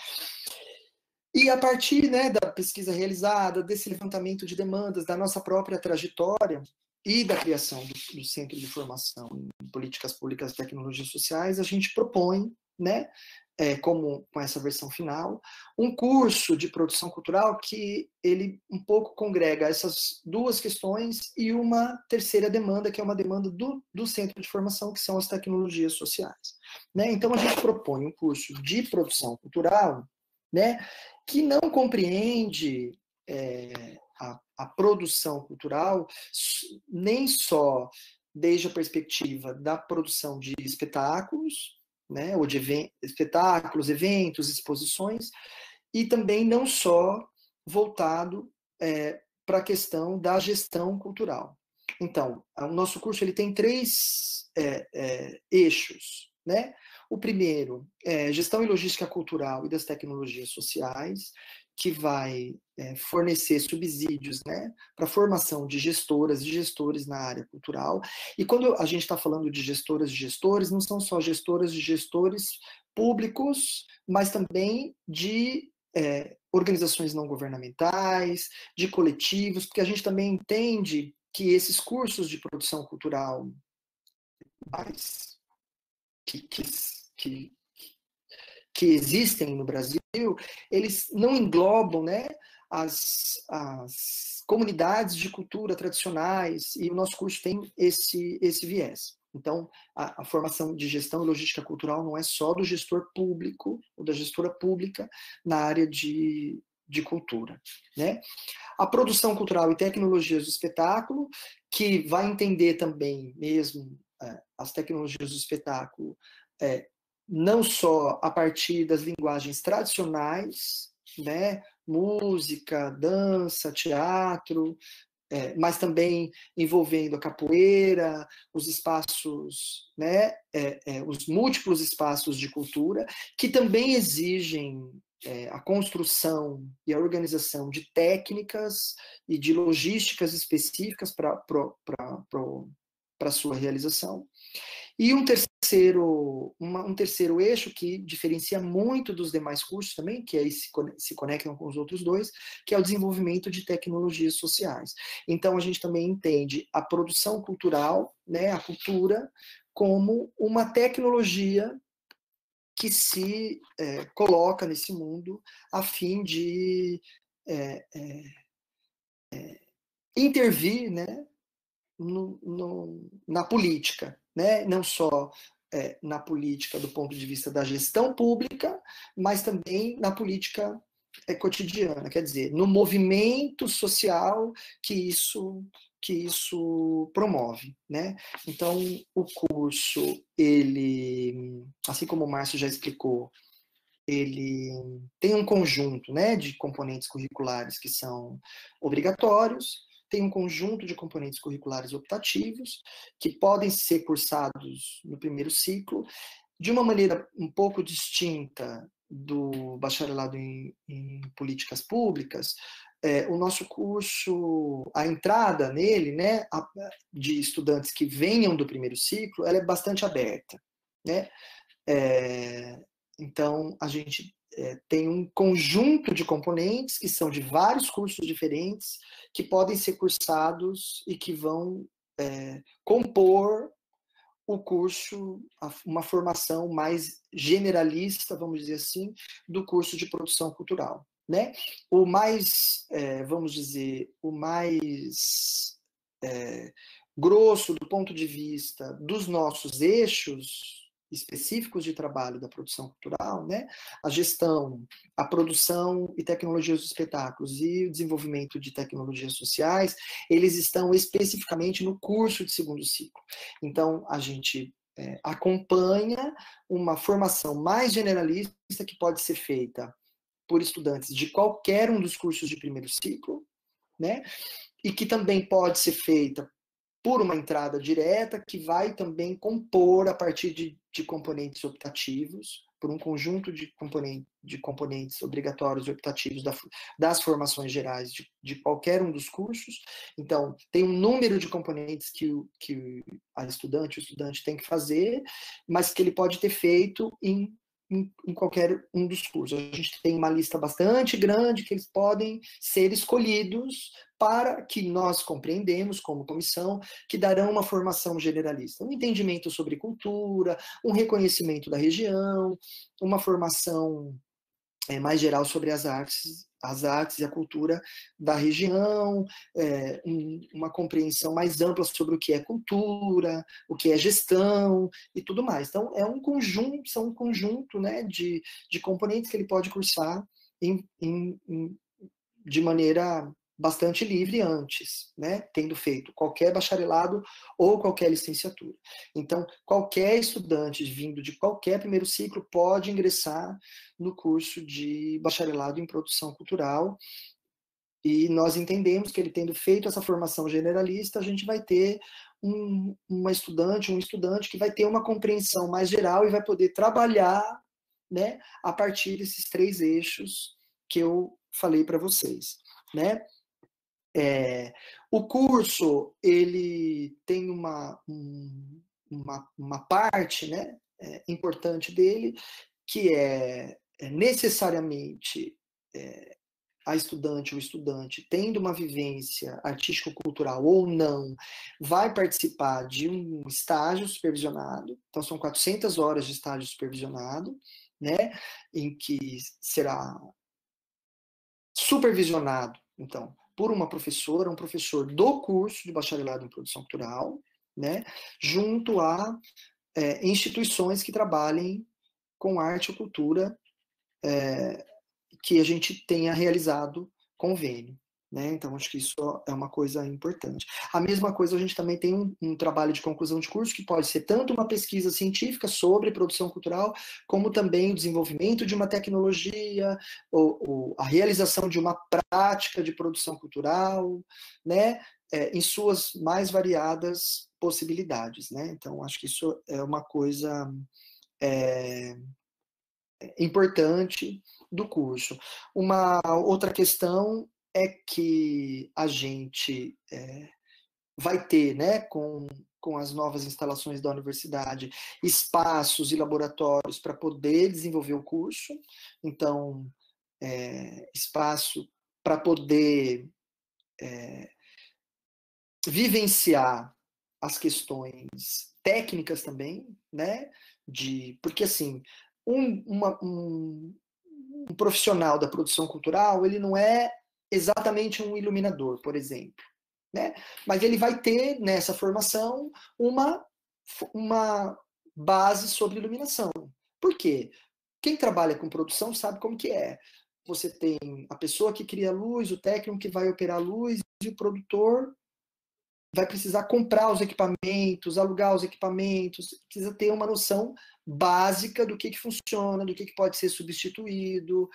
E a partir, né, da pesquisa realizada, desse levantamento de demandas, da nossa própria trajetória, e da criação do Centro de Formação em Políticas Públicas e Tecnologias Sociais, a gente propõe, né, com essa versão final, um curso de produção cultural que ele um pouco congrega essas duas questões e uma terceira demanda, que é uma demanda do Centro de Formação, que são as tecnologias sociais, né? Então, a gente propõe um curso de produção cultural, né, que não compreende a produção cultural nem só desde a perspectiva da produção de espetáculos, né, ou de espetáculos, eventos, exposições, e também não só voltado para a questão da gestão cultural. Então, o nosso curso ele tem 3 eixos, né? O primeiro é gestão e logística cultural e das tecnologias sociais, que vai fornecer subsídios, né, para a formação de gestoras e gestores na área cultural. E quando a gente está falando de gestoras e gestores, não são só gestoras e gestores públicos, mas também de organizações não governamentais, de coletivos, porque a gente também entende que esses cursos de produção cultural mais que existem no Brasil, eles não englobam, né, as comunidades de cultura tradicionais, e o nosso curso tem esse viés. Então, a formação de gestão e logística cultural não é só do gestor público ou da gestora pública na área de cultura, né? A produção cultural e tecnologias do espetáculo, que vai entender também mesmo as tecnologias do espetáculo, não só a partir das linguagens tradicionais, né, música, dança, teatro, mas também envolvendo a capoeira, os espaços, né, os múltiplos espaços de cultura, que também exigem a construção e a organização de técnicas e de logísticas específicas para a sua realização. E um terceiro eixo que diferencia muito dos demais cursos também, que aí se conectam com os outros dois, que é o desenvolvimento de tecnologias sociais. Então, a gente também entende a produção cultural, né, a cultura, como uma tecnologia que se coloca nesse mundo a fim de intervir, né, na política, né? Não só na política do ponto de vista da gestão pública, mas também na política cotidiana, quer dizer, no movimento social que isso promove, né? Então, o curso, ele, assim como o Márcio já explicou, ele tem um conjunto, né, de componentes curriculares que são obrigatórios, tem um conjunto de componentes curriculares optativos, que podem ser cursados no primeiro ciclo, de uma maneira um pouco distinta do bacharelado em políticas públicas. O nosso curso, a entrada nele, né, de estudantes que venham do primeiro ciclo, ela é bastante aberta, né? Então, a gente tem um conjunto de componentes que são de vários cursos diferentes, que podem ser cursados e que vão compor o curso, uma formação mais generalista, vamos dizer assim, do curso de produção cultural, né? O mais, vamos dizer, o mais grosso do ponto de vista dos nossos eixos específicos de trabalho da produção cultural, né? A gestão, a produção e tecnologias dos espetáculos e o desenvolvimento de tecnologias sociais, eles estão especificamente no curso de segundo ciclo. Então, a gente acompanha uma formação mais generalista que pode ser feita por estudantes de qualquer um dos cursos de primeiro ciclo, né? E que também pode ser feita por uma entrada direta, que vai também compor a partir de componentes optativos, por um conjunto de componentes obrigatórios e optativos das formações gerais de qualquer um dos cursos. Então, tem um número de componentes que o estudante tem que fazer, mas que ele pode ter feito em qualquer um dos cursos. A gente tem uma lista bastante grande que eles podem ser escolhidos para que nós compreendemos, como comissão, que darão uma formação generalista. Um entendimento sobre cultura, um reconhecimento da região, uma formação mais geral sobre as artes e a cultura da região, uma compreensão mais ampla sobre o que é cultura, o que é gestão e tudo mais. Então, são um conjunto, né, de componentes que ele pode cursar de maneira bastante livre antes, né, tendo feito qualquer bacharelado ou qualquer licenciatura. Então, qualquer estudante vindo de qualquer primeiro ciclo pode ingressar no curso de bacharelado em produção cultural, e nós entendemos que ele tendo feito essa formação generalista, a gente vai ter um estudante que vai ter uma compreensão mais geral e vai poder trabalhar, né, a partir desses 3 eixos que eu falei para vocês, né? O curso, ele tem uma parte, né, importante dele, que é necessariamente a estudante ou estudante tendo uma vivência artístico-cultural ou não, vai participar de um estágio supervisionado. Então, são 400 horas de estágio supervisionado, né, em que será supervisionado, então, por uma professora, um professor do curso de bacharelado em produção cultural, né, junto a instituições que trabalhem com arte ou cultura, que a gente tenha realizado convênio, né? Então, acho que isso é uma coisa importante. A mesma coisa, a gente também tem um trabalho de conclusão de curso, que pode ser tanto uma pesquisa científica sobre produção cultural, como também o desenvolvimento de uma tecnologia, ou a realização de uma prática de produção cultural, né? Em suas mais variadas possibilidades, né? Então, acho que isso é uma coisa importante do curso. Uma outra questão é que a gente vai ter, né, com as novas instalações da universidade, espaços e laboratórios para poder desenvolver o curso. Então, espaço para poder vivenciar as questões técnicas também, né? Porque assim, um profissional da produção cultural, ele não é exatamente um iluminador, por exemplo, né? Mas ele vai ter nessa formação uma base sobre iluminação. Por quê? Quem trabalha com produção sabe como que é. Você tem a pessoa que cria a luz, o técnico que vai operar a luz e o produtor vai precisar comprar os equipamentos, alugar os equipamentos, precisa ter uma noção básica do que funciona, do que pode ser substituído,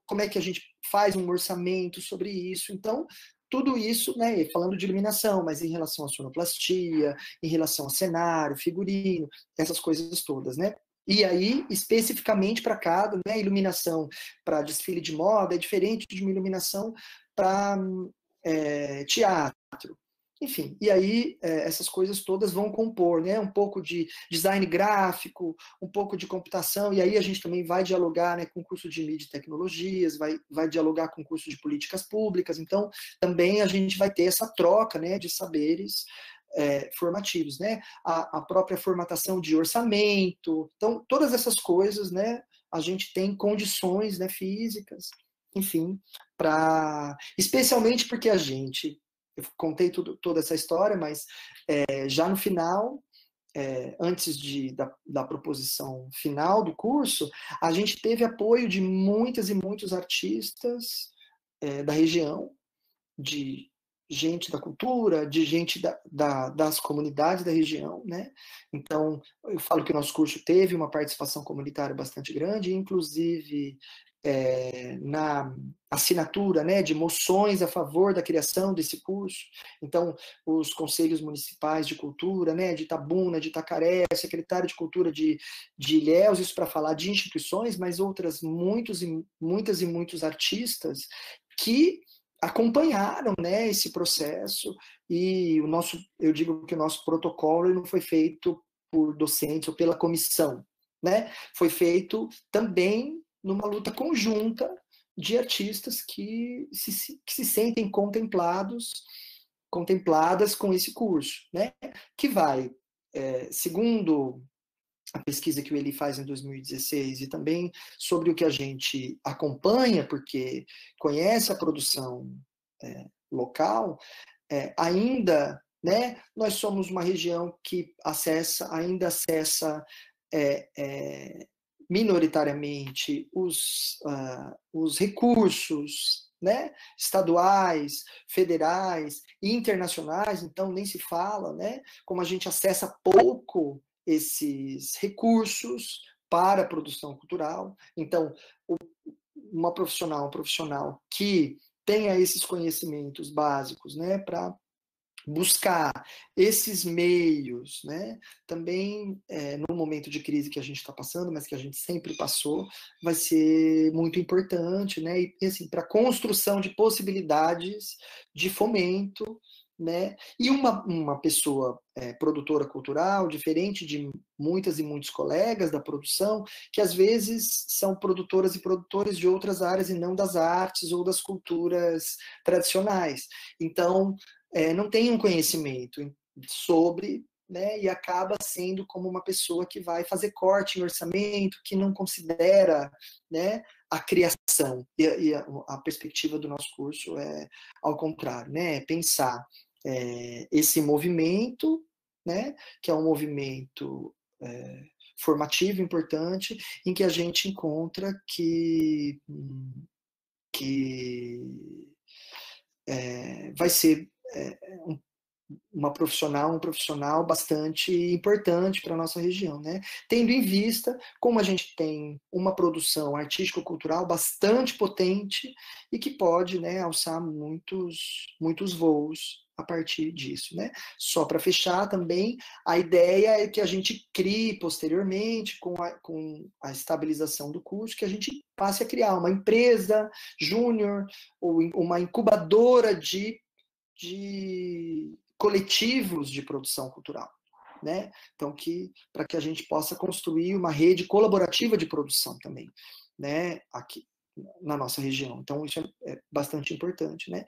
como é que a gente faz um orçamento sobre isso. Então, tudo isso, né, falando de iluminação, mas em relação à sonoplastia, em relação a cenário, figurino, essas coisas todas, né? E aí, especificamente para cada, né, iluminação para desfile de moda é diferente de uma iluminação para teatro. Enfim, e aí essas coisas todas vão compor, né? Um pouco de design gráfico, um pouco de computação, e aí a gente também vai dialogar, né, com o curso de mídia e tecnologias, vai dialogar com o curso de políticas públicas, então também a gente vai ter essa troca, né, de saberes formativos, né? A própria formatação de orçamento, então todas essas coisas, né, a gente tem condições, né, físicas, enfim, para especialmente porque eu contei toda essa história, mas já no final, antes da proposição final do curso, a gente teve apoio de muitas e muitos artistas da região, de gente da cultura, de gente das comunidades da região, né? Então, eu falo que o nosso curso teve uma participação comunitária bastante grande, inclusive na assinatura, né, de moções a favor da criação desse curso. Então, os conselhos municipais de cultura, né, de Itabuna, de Itacaré, secretário de cultura de Ilhéus, isso para falar de instituições, mas muitas e muitos artistas que acompanharam, né, esse processo, e eu digo que o nosso protocolo não foi feito por docentes ou pela comissão, né? Foi feito também numa luta conjunta de artistas que se sentem contempladas com esse curso, né? Que vai, segundo a pesquisa que o Eli faz em 2016 e também sobre o que a gente acompanha, porque conhece a produção local, ainda, né, nós somos uma região que ainda acessa minoritariamente os recursos, né, estaduais, federais e internacionais, então nem se fala, né, como a gente acessa pouco esses recursos para a produção cultural. Então, um profissional que tenha esses conhecimentos básicos, né, para buscar esses meios, né, também no momento de crise que a gente está passando, mas que a gente sempre passou, vai ser muito importante, né, e assim, para a construção de possibilidades de fomento, né, e uma pessoa produtora cultural, diferente de muitas e muitos colegas da produção, que às vezes são produtoras e produtores de outras áreas e não das artes ou das culturas tradicionais. Então, não tem um conhecimento sobre, né, e acaba sendo como uma pessoa que vai fazer corte em orçamento, que não considera, né, a criação. E a perspectiva do nosso curso é ao contrário, né, é pensar esse movimento, né, que é um movimento formativo importante, em que a gente encontra que vai ser um profissional bastante importante para a nossa região, né? Tendo em vista como a gente tem uma produção artístico-cultural bastante potente e que pode, né, alçar muitos voos a partir disso, né? Só para fechar também, a ideia é que a gente crie posteriormente, com a estabilização do curso, que a gente passe a criar uma empresa júnior ou uma incubadora de coletivos de produção cultural, né? Então, para que a gente possa construir uma rede colaborativa de produção também, né? Aqui na nossa região. Então, isso é bastante importante, né?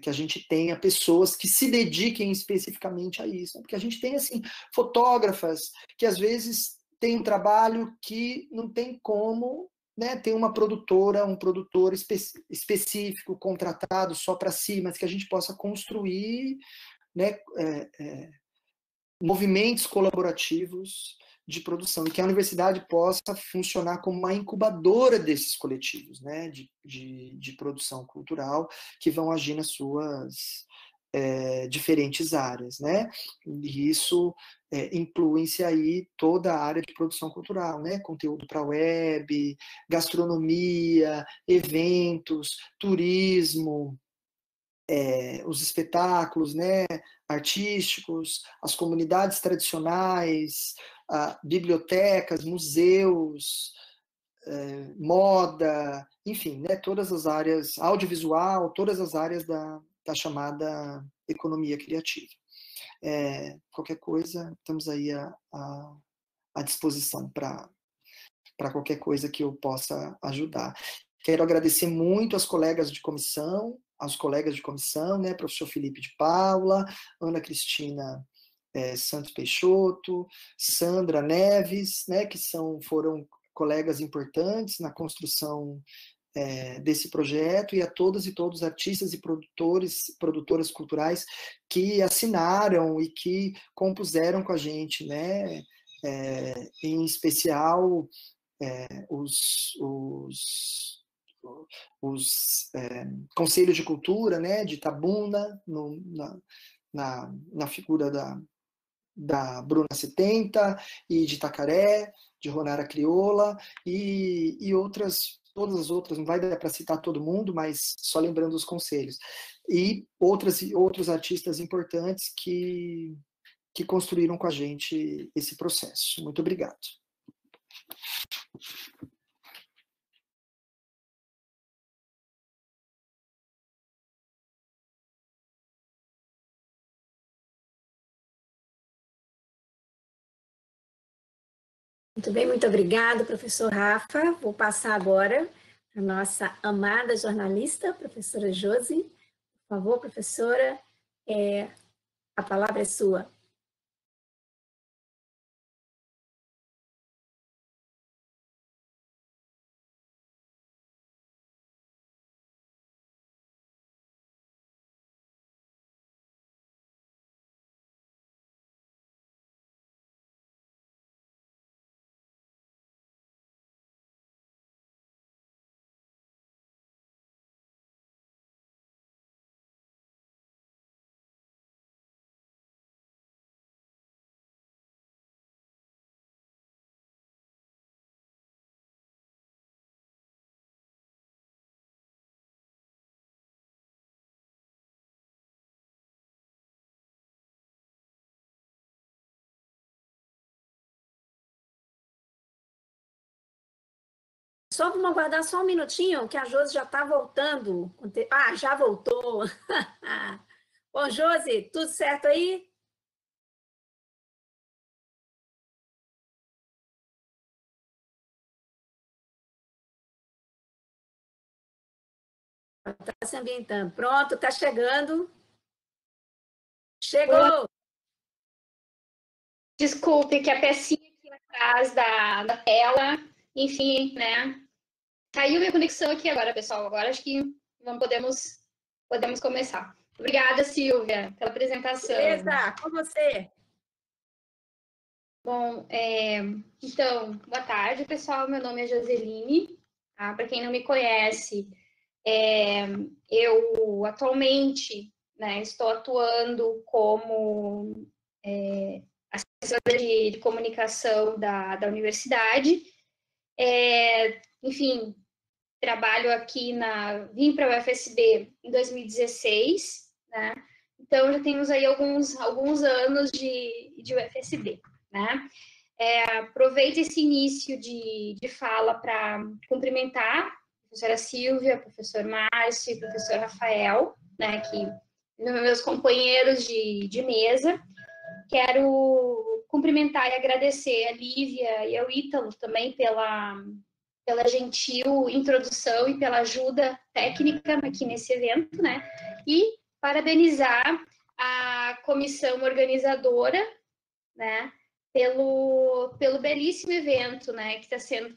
Que a gente tenha pessoas que se dediquem especificamente a isso, né? Porque a gente tem, assim, fotógrafas que às vezes tem um trabalho que não tem como, né, ter uma produtora, um produtor específico, contratado só para si, mas que a gente possa construir, né, movimentos colaborativos de produção, e que a universidade possa funcionar como uma incubadora desses coletivos, né, de produção cultural, que vão agir nas suas diferentes áreas, né, e isso inclui-se aí toda a área de produção cultural, né, conteúdo para web, gastronomia, eventos, turismo, os espetáculos, né, artísticos, as comunidades tradicionais, bibliotecas, museus, moda, enfim, né, todas as áreas, audiovisual, todas as áreas da chamada economia criativa. Qualquer coisa, estamos aí à disposição para qualquer coisa que eu possa ajudar. Quero agradecer muito aos colegas de comissão, né, professor Felipe de Paula, Ana Cristina Santos Peixoto, Sandra Neves, né, que foram colegas importantes na construção desse projeto, e a todas e todos os artistas e produtoras culturais que assinaram e que compuseram com a gente, né, em especial os conselhos de cultura, né, de Itabuna, na figura da Bruna 70, e de Itacaré, de Ronara Crioula, e todas as outras, não vai dar para citar todo mundo, mas só lembrando os conselhos. E outros artistas importantes que construíram com a gente esse processo. Muito obrigado. Muito bem, muito obrigada, professor Rafa. Vou passar agora para a nossa amada jornalista, professora Josi. Por favor, professora, a palavra é sua. Só vamos aguardar só um minutinho, que a Josi já está voltando. Já voltou. Bom, Josi, tudo certo aí? Está se ambientando. Pronto, está chegando. Chegou! Desculpe que a pecinha aqui atrás da tela, enfim, né? Caiu minha conexão aqui agora, pessoal. Agora acho que podemos começar. Obrigada, Silvia, pela apresentação. Beleza, com você. Bom, então, boa tarde, pessoal. Meu nome é Joseline. Tá? Para quem não me conhece, eu atualmente, né, estou atuando como assessora de comunicação da universidade. Enfim, trabalho aqui vim para a UFSB em 2016, né? Então, já temos aí alguns anos de UFSB, né? Aproveito esse início de fala para cumprimentar a professora Silvia, professor Márcio e professor Rafael, né, que são meus companheiros de mesa. Quero cumprimentar e agradecer a Lívia e ao Ítalo também pela gentil introdução e pela ajuda técnica aqui nesse evento, né? E parabenizar a comissão organizadora, né? pelo belíssimo evento, né, que está sendo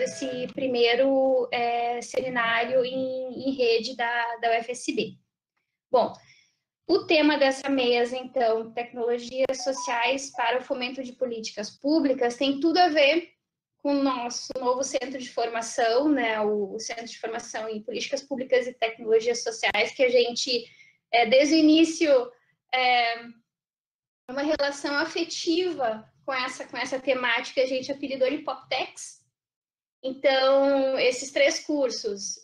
esse primeiro seminário em rede da UFSB. Bom, o tema dessa mesa, então, tecnologias sociais para o fomento de políticas públicas, tem tudo a ver com o nosso novo centro de formação, né, o Centro de Formação em Políticas Públicas e Tecnologias Sociais, que a gente, desde o início, uma relação afetiva com essa temática, a gente apelidou de PopTechs. Então, esses 3 cursos,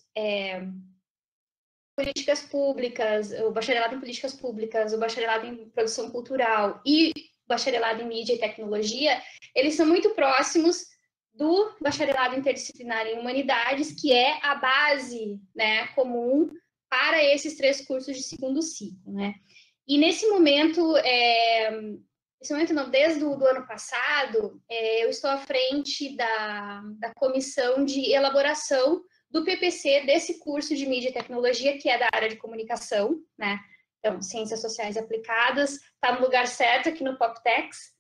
políticas públicas, o bacharelado em políticas públicas, o bacharelado em produção cultural e o bacharelado em mídia e tecnologia, eles são muito próximos do bacharelado interdisciplinar em humanidades, que é a base, né, comum para esses 3 cursos de segundo ciclo, né? E nesse momento, não, desde o ano passado, eu estou à frente da comissão de elaboração do PPC desse curso de mídia e tecnologia, que é da área de comunicação, né? Então, ciências sociais aplicadas, está no lugar certo aqui no PopTechs.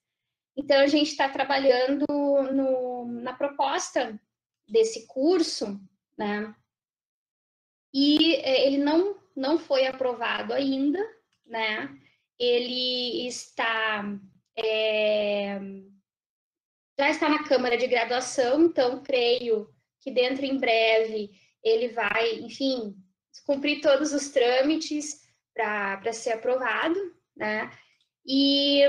Então, a gente está trabalhando na proposta desse curso, né? E ele não foi aprovado ainda, né? Ele já está na Câmara de Graduação, então creio que dentro em breve ele vai, enfim, cumprir todos os trâmites para ser aprovado, né? E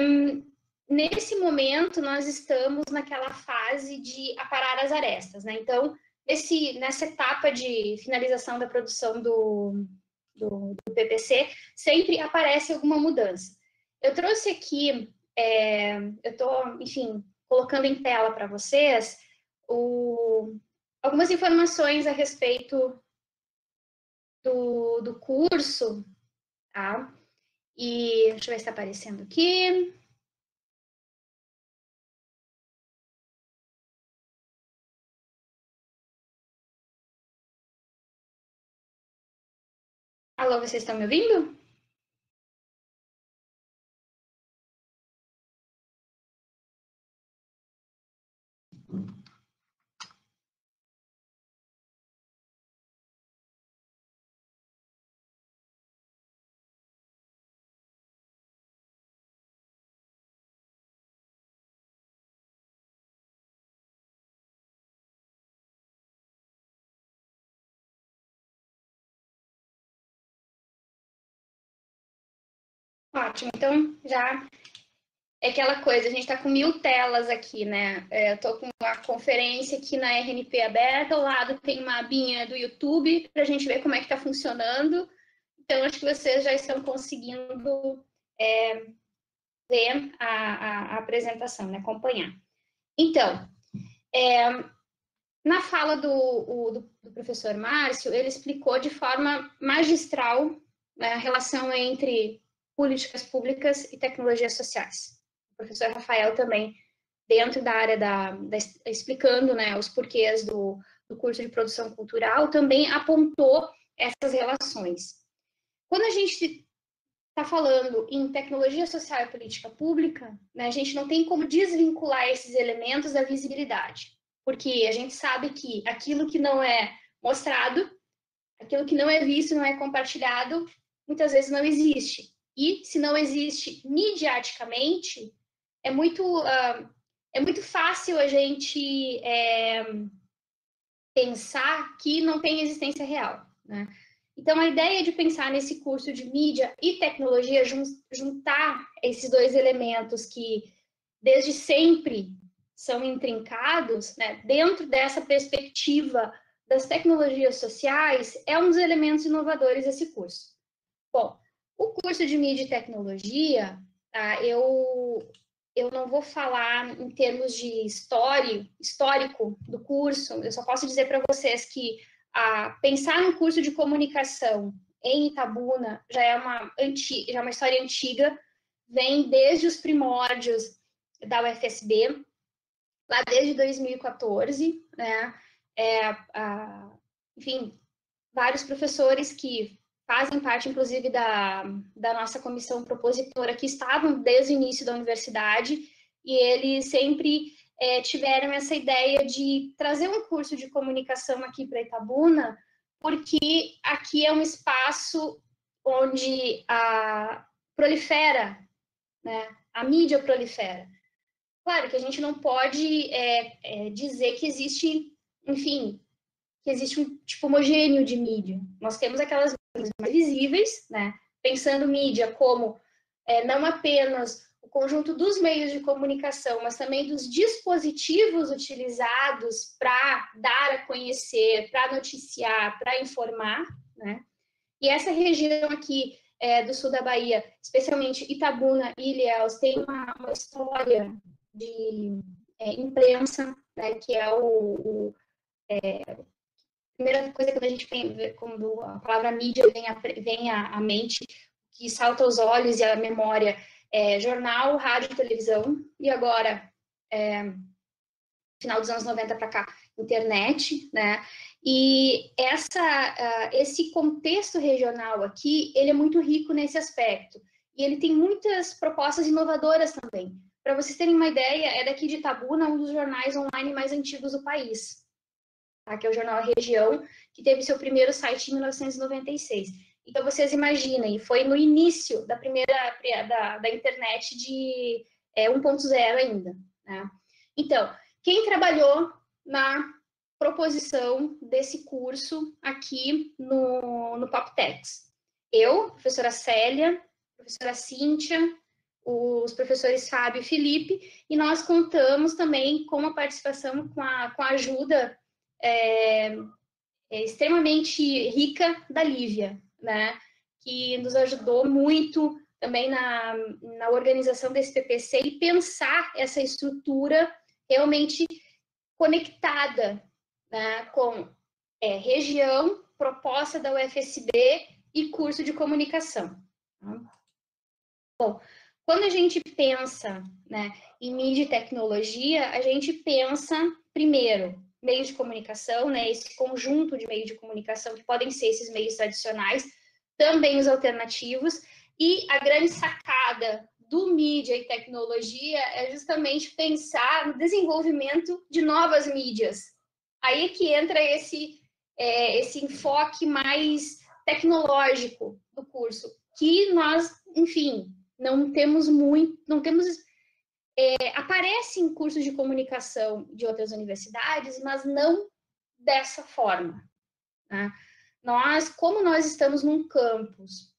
nesse momento nós estamos naquela fase de aparar as arestas, né? Então, nessa etapa de finalização da produção do PPC, sempre aparece alguma mudança. Eu trouxe aqui, eu estou, enfim, colocando em tela para vocês algumas informações a respeito do curso, tá? E deixa eu ver se está aparecendo aqui. Alô, vocês estão me ouvindo? Ótimo, então já é aquela coisa, a gente está com 1000 telas aqui, né? Eu estou com uma conferência aqui na RNP aberta, ao lado tem uma abinha do YouTube para a gente ver como é que está funcionando. Então, acho que vocês já estão conseguindo ver a apresentação, né? Acompanhar. Então, na fala do professor Márcio, ele explicou de forma magistral, né, a relação entre políticas públicas e tecnologias sociais. O professor Rafael também, dentro da área explicando, né, os porquês do curso de produção cultural, também apontou essas relações. Quando a gente está falando em tecnologia social e política pública, né, a gente não tem como desvincular esses elementos da visibilidade, porque a gente sabe que aquilo que não é mostrado, aquilo que não é visto, não é compartilhado, muitas vezes não existe. E se não existe midiaticamente, é muito fácil a gente pensar que não tem existência real, né? Então, a ideia de pensar nesse curso de mídia e tecnologia, juntar esses 2 elementos que, desde sempre, são intrincados, né, dentro dessa perspectiva das tecnologias sociais, é um dos elementos inovadores desse curso. Bom, o curso de mídia e tecnologia, tá, eu não vou falar em termos de histórico do curso, eu só posso dizer para vocês que pensar no curso de comunicação em Itabuna já é uma história antiga, vem desde os primórdios da UFSB, lá desde 2014, né? Enfim, vários professores que fazem parte, inclusive, da nossa comissão propositora, que estavam desde o início da universidade, e eles sempre tiveram essa ideia de trazer um curso de comunicação aqui para Itabuna, porque aqui é um espaço onde prolifera, né? A mídia prolifera. Claro que a gente não pode dizer que existe, enfim, que existe um tipo homogêneo de mídia. Nós temos aquelas mídias mais visíveis, né? Pensando mídia como não apenas o conjunto dos meios de comunicação, mas também dos dispositivos utilizados para dar a conhecer, para noticiar, para informar, né? E essa região aqui do sul da Bahia, especialmente Itabuna e Ilhéus, tem uma história de imprensa, né, que é a primeira coisa que a gente vê quando a palavra mídia vem à mente, que salta aos olhos e à memória, jornal, rádio e televisão, e agora, final dos anos 90 para cá, internet, né? E esse contexto regional aqui, ele é muito rico nesse aspecto, e ele tem muitas propostas inovadoras também. Para vocês terem uma ideia, é daqui de Itabuna, um dos jornais online mais antigos do país, tá? Que é o Jornal A Região, que teve seu primeiro site em 1996. Então, vocês imaginem, foi no início da internet de 1.0 ainda, né? Então, quem trabalhou na proposição desse curso aqui no PopTex? Eu, professora Célia, professora Cíntia, os professores Fábio e Felipe, e nós contamos também com a participação, com a ajuda extremamente rica da Lívia, né, que nos ajudou muito também na organização desse PPC e pensar essa estrutura realmente conectada, né, com região, proposta da UFSB e curso de comunicação. Bom, quando a gente pensa, né, em mídia e tecnologia, a gente pensa, primeiro, meios de comunicação, né, esse conjunto de meios de comunicação, que podem ser esses meios tradicionais, também os alternativos, e a grande sacada do mídia e tecnologia é justamente pensar no desenvolvimento de novas mídias. Aí que entra esse enfoque mais tecnológico do curso, que nós, enfim, não temos aparece em cursos de comunicação de outras universidades, mas não dessa forma, né? Como nós estamos num campus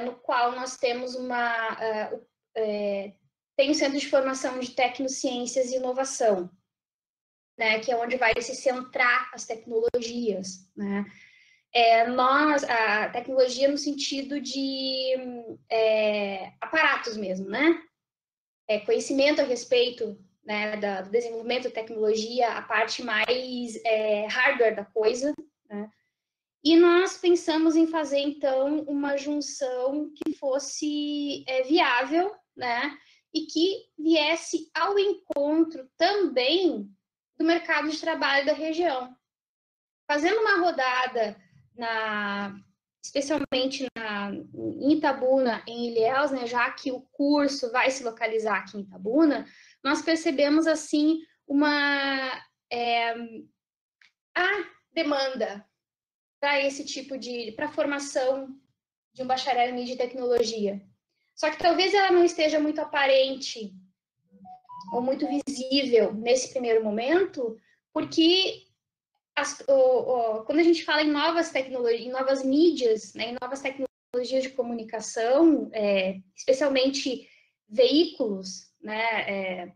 no qual nós temos tem um centro de formação de tecnociências e inovação, né, que é onde vai se centrar as tecnologias, né? A tecnologia no sentido de aparatos mesmo, né? Conhecimento a respeito, né, do desenvolvimento da tecnologia, a parte mais hardware da coisa, né? E nós pensamos em fazer, então, uma junção que fosse viável, né, e que viesse ao encontro também do mercado de trabalho da região. Fazendo uma rodada, especialmente em Itabuna, em Ilhéus, né, já que o curso vai se localizar aqui em Itabuna, nós percebemos, assim, a demanda para esse tipo para a formação de um bacharel em mídia e tecnologia. Só que talvez ela não esteja muito aparente ou muito visível nesse primeiro momento, porque quando a gente fala em novas tecnologias, em novas mídias, né, em novas tecnologias de comunicação, especialmente veículos, né,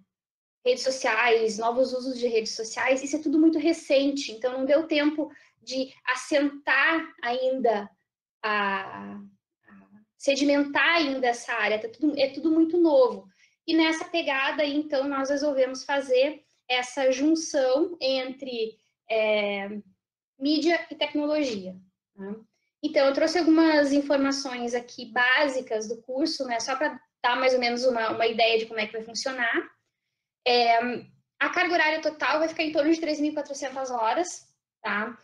redes sociais, novos usos de redes sociais, isso é tudo muito recente, então não deu tempo de assentar ainda, sedimentar ainda essa área, é tudo muito novo. E nessa pegada, então, nós resolvemos fazer essa junção entre mídia e tecnologia, né? Então, eu trouxe algumas informações aqui básicas do curso, né, só para dar mais ou menos uma ideia de como é que vai funcionar. A carga horária total vai ficar em torno de 3.400 horas, tá?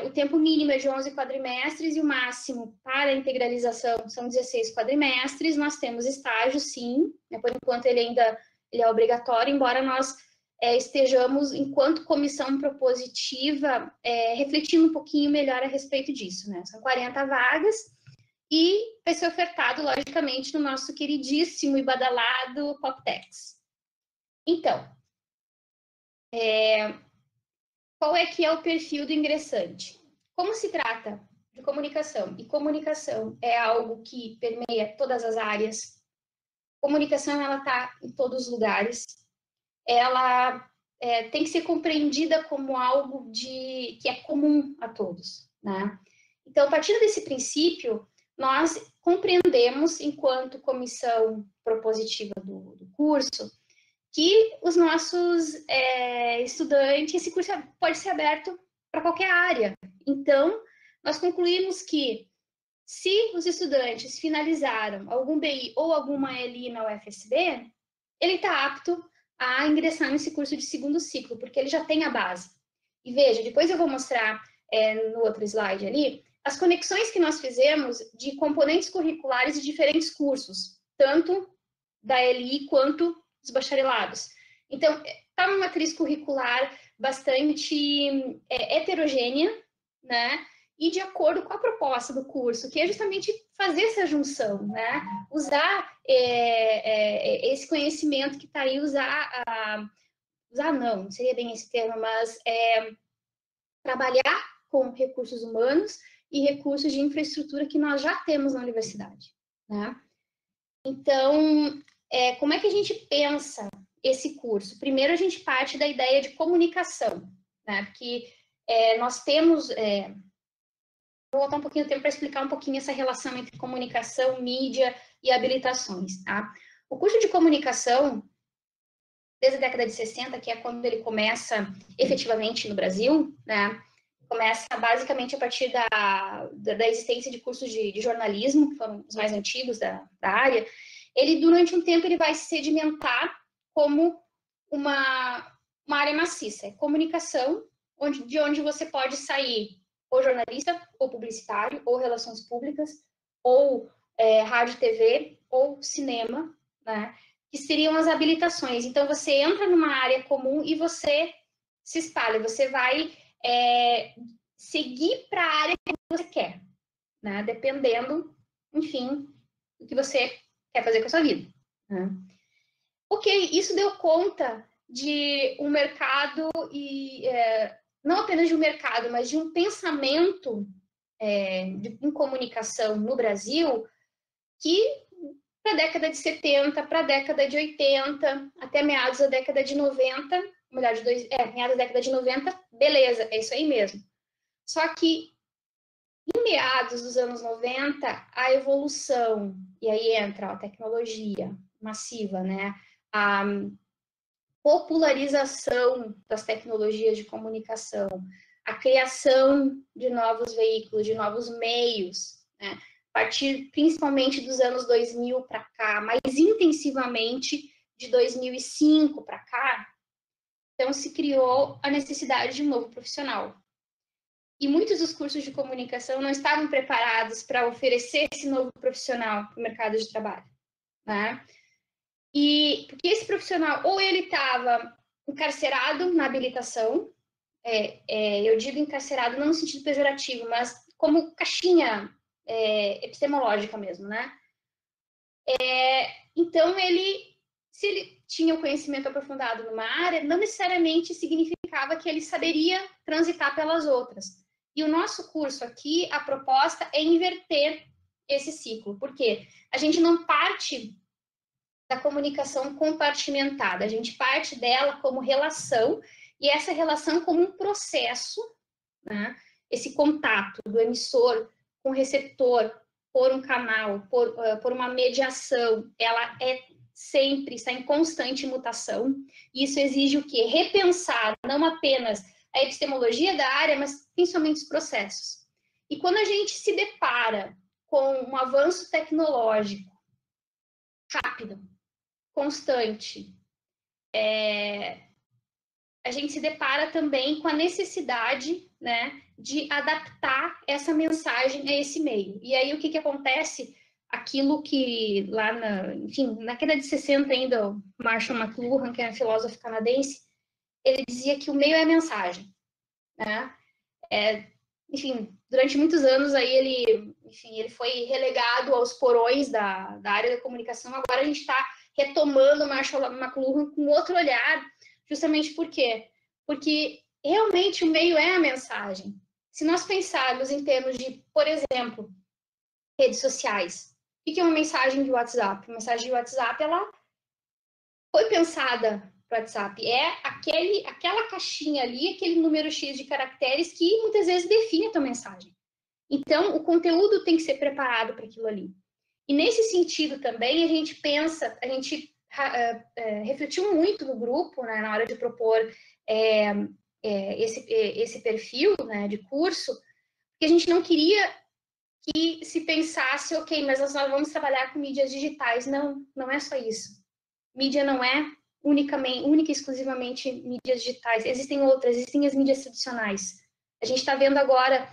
O tempo mínimo é de 11 quadrimestres e o máximo para a integralização são 16 quadrimestres. Nós temos estágio, sim, né? Por enquanto ele ainda ele é obrigatório, embora nós estejamos, enquanto comissão propositiva, refletindo um pouquinho melhor a respeito disso, né? São 40 vagas e vai ser ofertado, logicamente, no nosso queridíssimo e badalado Poptex. Então, qual é que é o perfil do ingressante? Como se trata de comunicação, e comunicação é algo que permeia todas as áreas, comunicação ela está em todos os lugares, ela tem que ser compreendida como algo que é comum a todos, né? Então, a partir desse princípio, nós compreendemos, enquanto comissão propositiva do curso, que os nossos estudantes, esse curso pode ser aberto para qualquer área. Então, nós concluímos que, se os estudantes finalizaram algum BI ou alguma ELI na UFSB, ele está apto a ingressar nesse curso de segundo ciclo, porque ele já tem a base. E veja, depois eu vou mostrar no outro slide ali, as conexões que nós fizemos de componentes curriculares de diferentes cursos, tanto da ELI quanto dos bacharelados. Então, está uma matriz curricular bastante heterogênea, né? E de acordo com a proposta do curso, que é justamente fazer essa junção, né? Usar esse conhecimento que está aí, usar não seria bem esse termo, mas trabalhar com recursos humanos e recursos de infraestrutura que nós já temos na universidade, né? Então, como é que a gente pensa esse curso? Primeiro, a gente parte da ideia de comunicação, né? Porque nós temos... Vou voltar um pouquinho o tempo para explicar um pouquinho essa relação entre comunicação, mídia e habilitações, tá? O curso de comunicação, desde a década de 60, que é quando ele começa efetivamente no Brasil, né? Começa basicamente a partir da existência de cursos de jornalismo, que foram os mais antigos da área. Ele, durante um tempo, ele vai se sedimentar como uma área maciça. É comunicação, de onde você pode sair ou jornalista, ou publicitário, ou relações públicas, ou rádio, TV, ou cinema, né? Que seriam as habilitações. Então, você entra numa área comum e você se espalha, você vai seguir para a área que você quer, né? Dependendo, enfim, do que você quer fazer com a sua vida, né? Ok, isso deu conta de um mercado e... não apenas de um mercado, mas de um pensamento em comunicação no Brasil, que para a década de 70, para a década de 80, até meados da década de 90, meados da década de 90, beleza, é isso aí mesmo. Só que em meados dos anos 90, a evolução, e aí entra a tecnologia massiva, né? A popularização das tecnologias de comunicação, a criação de novos veículos, de novos meios, né? A partir principalmente dos anos 2000 para cá, mais intensivamente de 2005 para cá, então se criou a necessidade de um novo profissional. E muitos dos cursos de comunicação não estavam preparados para oferecer esse novo profissional para o mercado de trabalho, né? E porque esse profissional, ou ele estava encarcerado na habilitação, eu digo encarcerado não no sentido pejorativo, mas como caixinha epistemológica mesmo, né? Então, se ele tinha o conhecimento aprofundado numa área, não necessariamente significava que ele saberia transitar pelas outras. E o nosso curso aqui, a proposta é inverter esse ciclo, porque a gente não parte da comunicação compartimentada, a gente parte dela como relação, e essa relação como um processo, né? Esse contato do emissor com o receptor, por um canal, por uma mediação, ela sempre está em constante mutação, e isso exige o quê? Repensar não apenas a epistemologia da área, mas principalmente os processos. E quando a gente se depara com um avanço tecnológico rápido, constante, a gente se depara também com a necessidade, né, de adaptar essa mensagem a esse meio. E aí o que acontece aquilo que lá enfim, na década de 60 ainda, o Marshall McLuhan, que é um filósofo canadense, ele dizia que o meio é a mensagem, né? Enfim, durante muitos anos aí ele foi relegado aos porões da área da comunicação. Agora a gente está retomando o Marshall McLuhan com outro olhar, justamente por quê? Porque realmente o meio é a mensagem. Se nós pensarmos em termos de, por exemplo, redes sociais, o que é uma mensagem de WhatsApp? Uma mensagem de WhatsApp, ela foi pensada para o WhatsApp. É aquela caixinha ali, aquele número X de caracteres que muitas vezes define a tua mensagem. Então, o conteúdo tem que ser preparado para aquilo ali. E nesse sentido também, a gente refletiu muito no grupo, né, na hora de propor esse perfil, né, de curso, porque a gente não queria que se pensasse, ok, mas nós vamos trabalhar com mídias digitais. Não, não é só isso. Mídia não é única e exclusivamente mídias digitais. Existem outras, existem as mídias tradicionais. A gente está vendo agora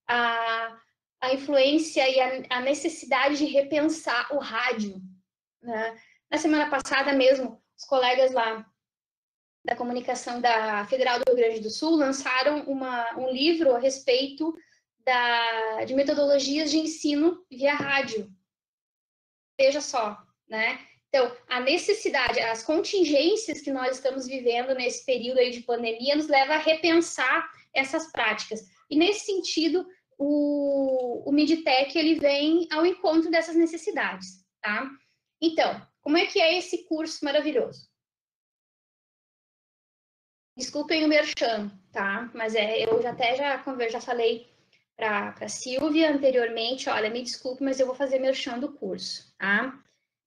a influência e a necessidade de repensar o rádio, né? Na semana passada mesmo, os colegas lá da comunicação da Federal do Rio Grande do Sul lançaram um livro a respeito de metodologias de ensino via rádio. Veja só, né? Então, a necessidade, as contingências que nós estamos vivendo nesse período aí de pandemia nos leva a repensar essas práticas. E nesse sentido, o Midtech, ele vem ao encontro dessas necessidades, tá? Então, como é que é esse curso maravilhoso? Desculpem o merchan, tá? Mas eu já falei para a Silvia anteriormente, olha, me desculpe, mas eu vou fazer merchan do curso, tá?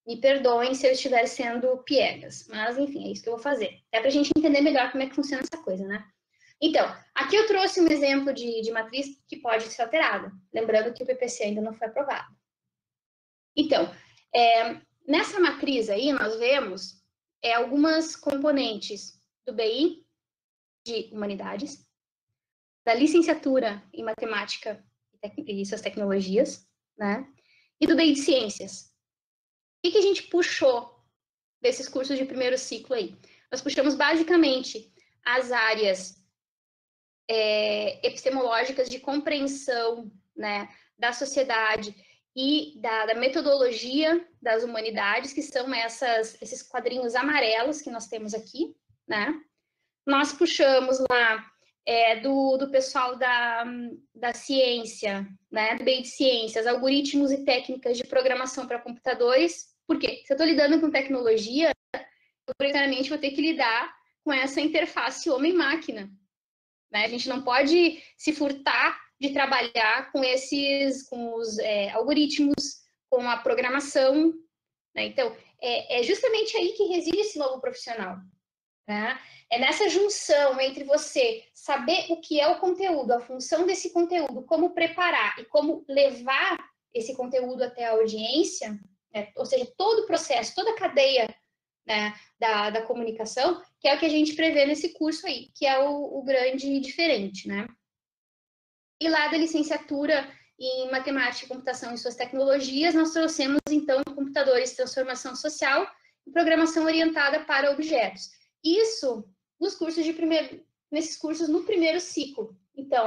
Me perdoem se eu estiver sendo piegas, mas enfim, é isso que eu vou fazer. É para a gente entender melhor como é que funciona essa coisa, né? Então, aqui eu trouxe um exemplo de matriz que pode ser alterada, lembrando que o PPC ainda não foi aprovado. Então, nessa matriz aí, nós vemos algumas componentes do BI de Humanidades, da licenciatura em Matemática e suas tecnologias, né? E do BI de Ciências. O que a gente puxou desses cursos de primeiro ciclo aí? Nós puxamos basicamente as áreas epistemológicas de compreensão, né, da sociedade e da metodologia das humanidades, que são esses quadrinhos amarelos que nós temos aqui, né? Nós puxamos lá do pessoal da ciência, né, do BI de Ciências, algoritmos e técnicas de programação para computadores. Por quê? Se eu estou lidando com tecnologia, eu obrigatoriamente vou ter que lidar com essa interface homem-máquina. Né? A gente não pode se furtar de trabalhar com os algoritmos, com a programação. Né? Então, é justamente aí que reside esse novo profissional. Né? É nessa junção entre você saber o que é o conteúdo, a função desse conteúdo, como preparar e como levar esse conteúdo até a audiência, né? Ou seja, todo o processo, toda a cadeia, né, da comunicação, que é o que a gente prevê nesse curso aí, que é o grande diferente, né? E lá da licenciatura em Matemática, Computação e suas tecnologias, nós trouxemos, então, computadores de transformação social e programação orientada para objetos. Isso nesses cursos no primeiro ciclo. Então,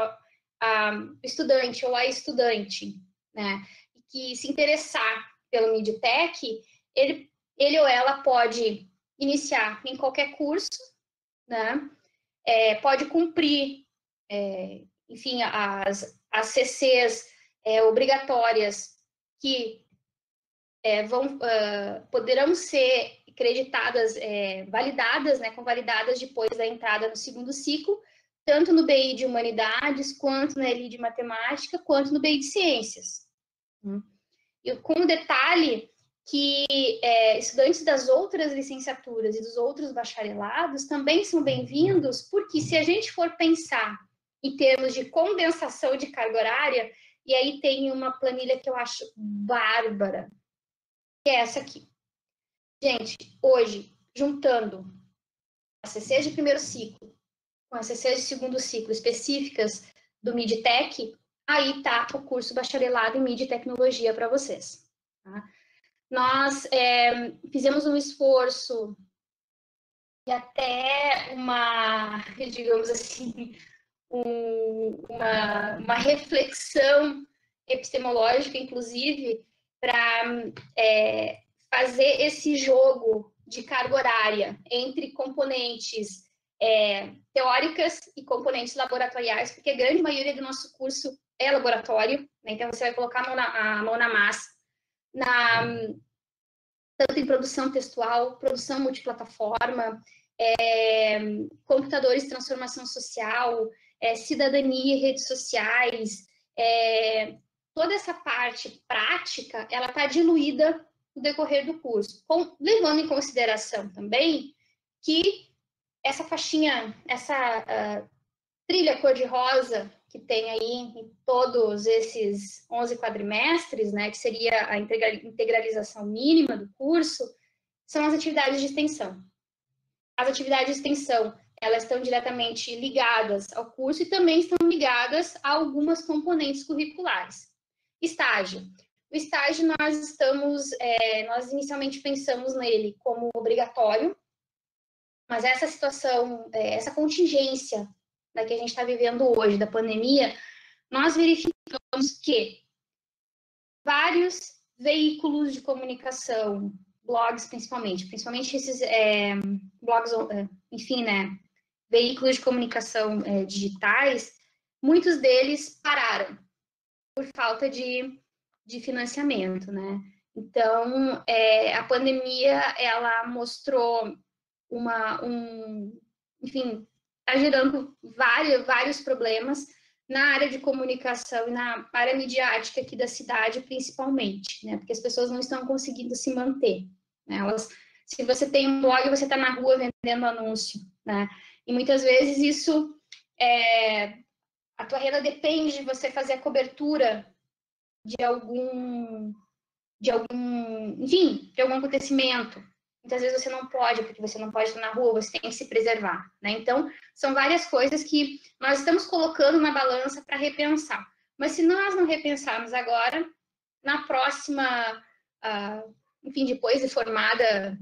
o estudante ou a estudante, né, que se interessar pelo Midtech, ele ou ela pode iniciar em qualquer curso, né? Pode cumprir, enfim, as CCs obrigatórias que poderão ser creditadas, validadas, né, convalidadas depois da entrada no segundo ciclo, tanto no BI de Humanidades, quanto no LI de Matemática, quanto no BI de Ciências. E com o detalhe que estudantes das outras licenciaturas e dos outros bacharelados também são bem-vindos, porque se a gente for pensar em termos de condensação de carga horária, e aí tem uma planilha que eu acho bárbara, que é essa aqui. Gente, hoje, juntando as CCs de primeiro ciclo com as CCs de segundo ciclo específicas do Midtech, aí está o curso bacharelado em Mídia e Tecnologia para vocês. Tá? Nós fizemos um esforço e até digamos assim, uma reflexão epistemológica, inclusive, para fazer esse jogo de carga horária entre componentes teóricas e componentes laboratoriais, porque a grande maioria do nosso curso é laboratório, né? Então você vai colocar a mão na massa, tanto em produção textual, produção multiplataforma, computadores de transformação social, cidadania e redes sociais, toda essa parte prática, ela está diluída no decorrer do curso, levando em consideração também que essa faixinha, essa trilha cor-de-rosa que tem aí em todos esses 11 quadrimestres, né, que seria a integralização mínima do curso, são as atividades de extensão. As atividades de extensão, elas estão diretamente ligadas ao curso e também estão ligadas a algumas componentes curriculares. Estágio. O estágio, nós inicialmente pensamos nele como obrigatório, mas essa situação, essa contingência, né, que a gente está vivendo hoje, da pandemia, nós verificamos que vários veículos de comunicação, blogs principalmente esses blogs, enfim, né, veículos de comunicação digitais, muitos deles pararam por falta de financiamento, né? Então, a pandemia, ela mostrou enfim, está gerando vários problemas na área de comunicação e na área midiática aqui da cidade, principalmente, né? Porque as pessoas não estão conseguindo se manter, né? Se você tem um blog, você está na rua vendendo anúncio, né? E muitas vezes isso, a tua renda depende de você fazer a cobertura de algum acontecimento. Muitas vezes você não pode, porque você não pode estar na rua, você tem que se preservar, né? Então, são várias coisas que nós estamos colocando na balança para repensar. Mas se nós não repensarmos agora, na próxima, enfim, depois de formada,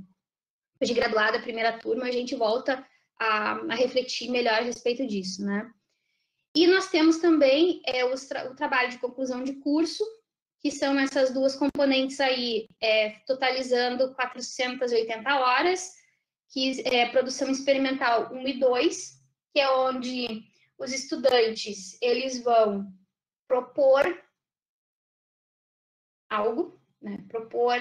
de graduada, primeira turma, a gente volta a refletir melhor a respeito disso, né? E nós temos também o trabalho de conclusão de curso, que são essas duas componentes aí, totalizando 480 horas, que é produção experimental 1 e 2, que é onde os estudantes, eles vão propor algo, né? Propor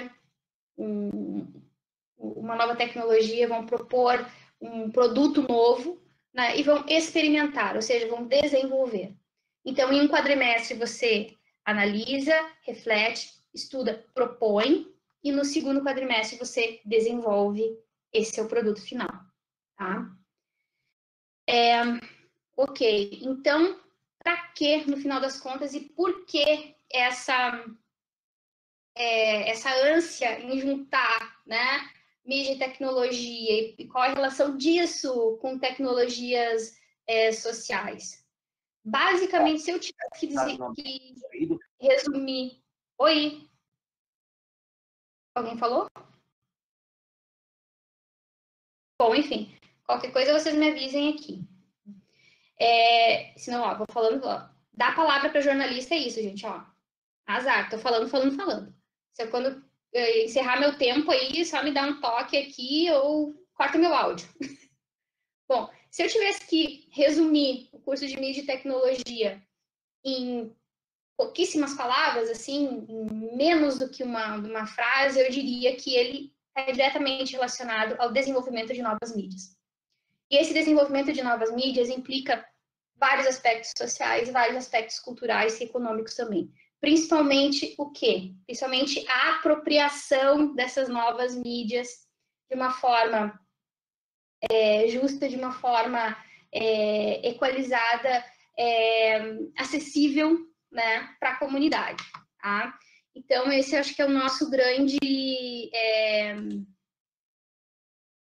uma nova tecnologia, vão propor um produto novo, né? E vão experimentar, ou seja, vão desenvolver. Então, em um quadrimestre, você analisa, reflete, estuda, propõe, e no segundo quadrimestre você desenvolve esse seu produto final, tá? Ok, então, para que, no final das contas, e por que essa ânsia em juntar, né, mídia e tecnologia, e qual a relação disso com tecnologias sociais? Basicamente, se eu tivesse que resumir... Oi? Alguém falou? Bom, enfim, qualquer coisa vocês me avisem aqui. Senão, ó, vou falando, ó, dar a palavra para jornalista é isso, gente, ó. Azar, tô falando. Se eu, quando eu encerrar meu tempo aí, só me dá um toque aqui ou corta meu áudio. Bom, se eu tivesse que resumir o curso de mídia e tecnologia em pouquíssimas palavras, assim, em menos do que uma frase, eu diria que ele é diretamente relacionado ao desenvolvimento de novas mídias. E esse desenvolvimento de novas mídias implica vários aspectos sociais, vários aspectos culturais e econômicos também. Principalmente o quê? Principalmente a apropriação dessas novas mídias de uma forma justa, de uma forma equalizada, acessível, né, para a comunidade, tá? Então, esse eu acho que é o nosso grande...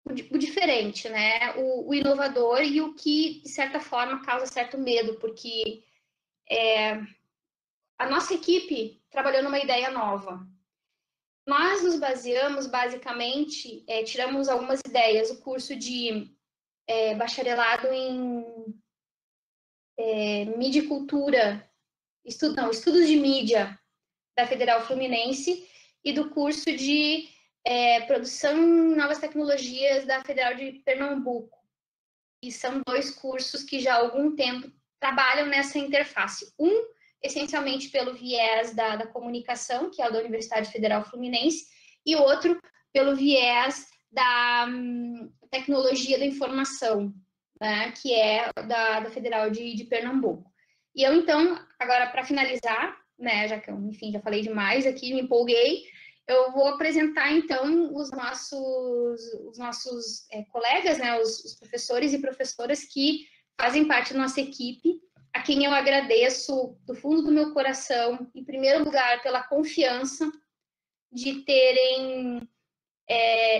o diferente, né? O inovador e o que, de certa forma, causa certo medo, porque a nossa equipe trabalhou numa ideia nova. Nós nos baseamos, basicamente, tiramos algumas ideias, o curso de bacharelado em mídia e cultura, estudos de mídia da Federal Fluminense e do curso de produção em novas tecnologias da Federal de Pernambuco. E são 2 cursos que já há algum tempo trabalham nessa interface. Um, essencialmente pelo viés da comunicação, que é o da Universidade Federal Fluminense, e outro pelo viés da tecnologia da informação, né, que é da Federal de Pernambuco. E eu, então, agora, para finalizar, né, já que eu, enfim, já falei demais aqui, me empolguei, eu vou apresentar, então, os nossos colegas, né, os professores e professoras que fazem parte da nossa equipe, a quem eu agradeço do fundo do meu coração, em primeiro lugar, pela confiança de terem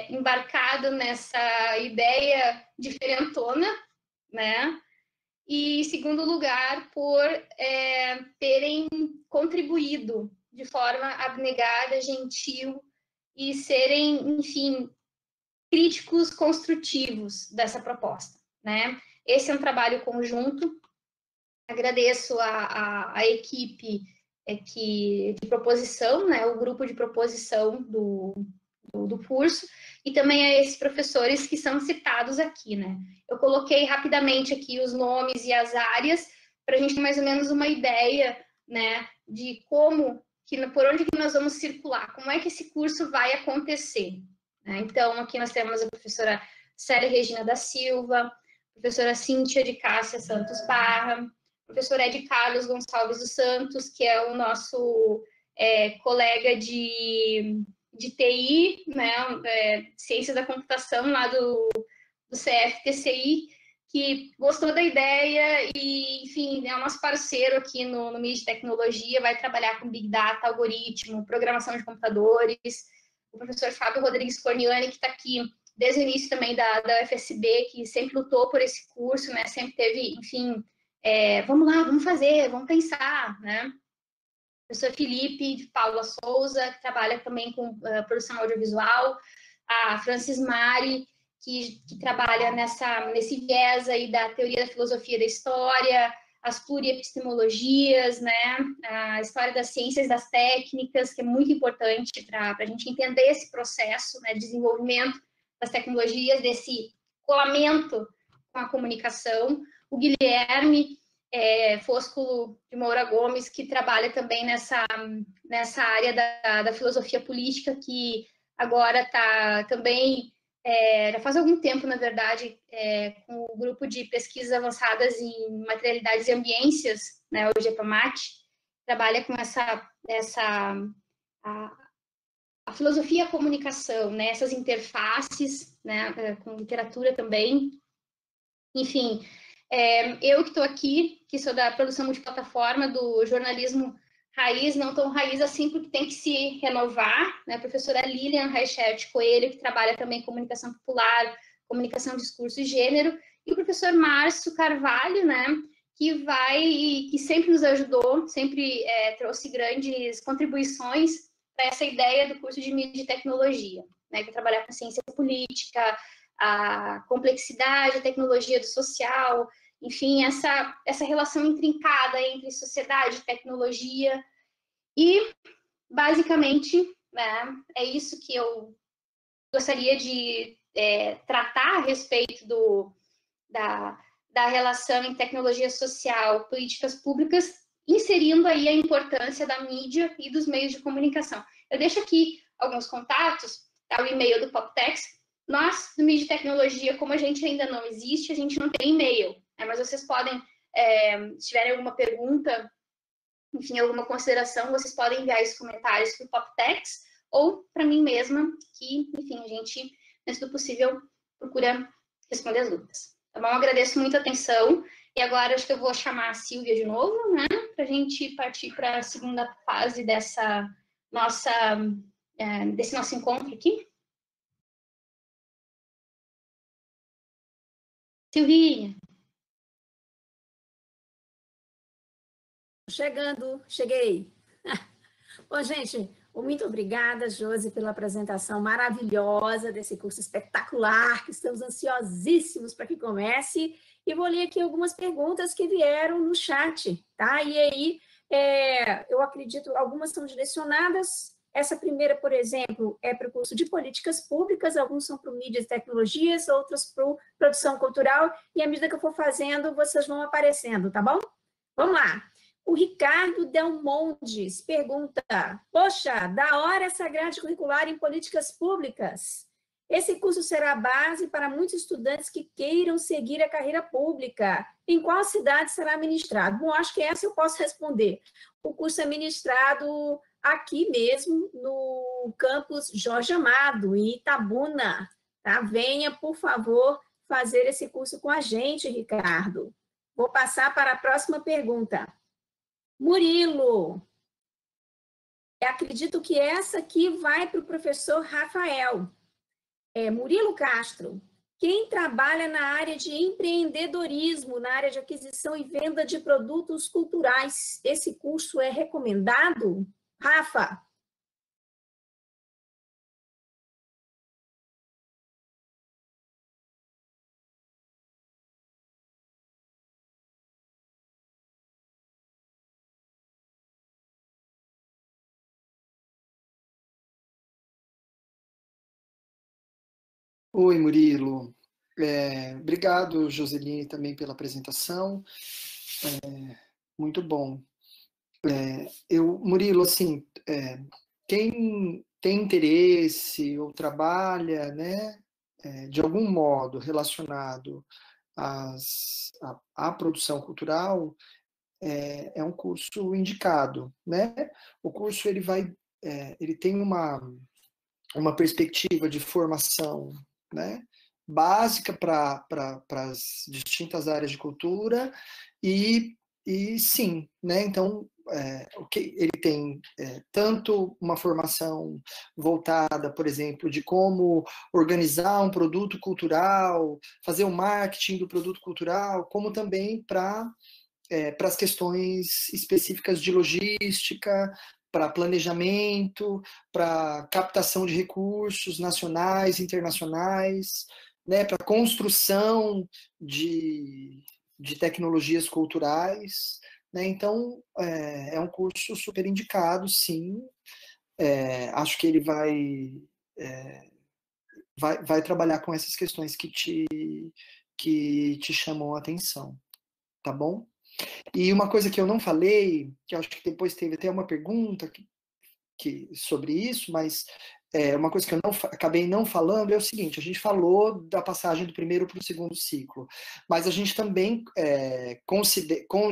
embarcado nessa ideia diferentona, né? E, em segundo lugar, por terem contribuído de forma abnegada, gentil e serem, enfim, críticos construtivos dessa proposta, né? Esse é um trabalho conjunto. Agradeço a equipe de proposição, né? O grupo de proposição do curso, e também a esses professores que são citados aqui, né? Eu coloquei rapidamente aqui os nomes e as áreas, para a gente ter mais ou menos uma ideia, né, de como, por onde que nós vamos circular, como é que esse curso vai acontecer. Né? Então, aqui nós temos a professora Célia Regina da Silva, a professora Cíntia de Cássia Santos Parra, o professor Ed Carlos Gonçalves dos Santos, que é o nosso colega de TI, né, ciência da computação lá do CFTCI, que gostou da ideia e, enfim, é o nosso parceiro aqui no MID de Tecnologia, vai trabalhar com Big Data, algoritmo, programação de computadores. O professor Fábio Rodrigues Corniani, que está aqui desde o início também da UFSB, que sempre lutou por esse curso, né, sempre teve, enfim, vamos lá, vamos fazer, vamos pensar, né? O professor Felipe de Paula Souza, que trabalha também com produção audiovisual, a Francis Mari, que trabalha nesse viés aí da teoria da filosofia da história, as pluriepistemologias, né, a história das ciências das técnicas, que é muito importante para a gente entender esse processo, né, de desenvolvimento das tecnologias, desse colamento com a comunicação. O Guilherme Fosculo de Moura Gomes, que trabalha também nessa área da filosofia política, que agora está também, já faz algum tempo, na verdade, com o grupo de pesquisas avançadas em materialidades e ambiências, né, o GEPAMAT, trabalha com a filosofia e a comunicação, né, essas interfaces, né, com literatura também. Enfim, eu que estou aqui, que sou da produção multiplataforma, do jornalismo raiz, não tão raiz assim, porque tem que se renovar, né? A professora Lilian Reichert Coelho, que trabalha também em comunicação popular, comunicação, discurso e gênero, e o professor Márcio Carvalho, né? Que sempre nos ajudou, sempre trouxe grandes contribuições para essa ideia do curso de mídia e tecnologia, né? Que é trabalhar com ciência política, a complexidade, a tecnologia do social, enfim, essa relação intrincada entre sociedade e tecnologia. E, basicamente, né, é isso que eu gostaria de tratar a respeito da relação em tecnologia social, políticas públicas, inserindo aí a importância da mídia e dos meios de comunicação. Eu deixo aqui alguns contatos, tá? O e-mail do PopTex. Nós, do MID de Tecnologia, como a gente ainda não existe, a gente não tem e-mail, né? Mas vocês podem, se tiverem alguma pergunta, enfim, alguma consideração, vocês podem enviar esses comentários para o PopTex ou para mim mesma, que, enfim, a gente, dentro do possível, procura responder as dúvidas. Tá bom? Agradeço muito a atenção e agora acho que eu vou chamar a Silvia de novo, né? Para a gente partir para a segunda fase desse nosso encontro aqui. Silvinha. Chegando, cheguei. Bom, gente, Muito obrigada, Josi, pela apresentação maravilhosa desse curso espetacular, que estamos ansiosíssimos para que comece. E vou ler aqui algumas perguntas que vieram no chat, tá? E aí, eu acredito, algumas são direcionadas. Essa primeira, por exemplo, é para o curso de Políticas Públicas, alguns são para o Mídias e Tecnologias, outros para o Produção Cultural, e à medida que eu for fazendo, vocês vão aparecendo, tá bom? Vamos lá. O Ricardo Del Montes pergunta, poxa, da hora essa grade curricular em políticas públicas. Esse curso será a base para muitos estudantes que queiram seguir a carreira pública. Em qual cidade será ministrado? Bom, acho que essa eu posso responder. O curso é ministrado aqui mesmo, no campus Jorge Amado, em Itabuna. Tá? Venha, por favor, fazer esse curso com a gente, Ricardo. Vou passar para a próxima pergunta. Murilo, acredito que essa aqui vai para o professor Rafael. Murilo Castro, quem trabalha na área de empreendedorismo, na área de aquisição e venda de produtos culturais, esse curso é recomendado? Rafa? Oi, Murilo. Obrigado, Joseline, também pela apresentação. Muito bom. Murilo, assim, quem tem interesse ou trabalha, né, de algum modo relacionado à produção cultural, é um curso indicado, né? O curso ele tem uma perspectiva de formação, né, básica para as distintas áreas de cultura e sim, né? Então ele tem tanto uma formação voltada, por exemplo, de como organizar um produto cultural, fazer o marketing do produto cultural, como também para as questões específicas de logística, para planejamento, para captação de recursos nacionais, internacionais, né, para construção de tecnologias culturais, né? Então, é um curso super indicado, sim. Acho que ele vai trabalhar com essas questões que te chamam a atenção, tá bom? E uma coisa que eu não falei, que eu acho que depois teve até uma pergunta sobre isso, mas uma coisa que eu acabei não falando é o seguinte: a gente falou da passagem do primeiro para o segundo ciclo, mas a gente também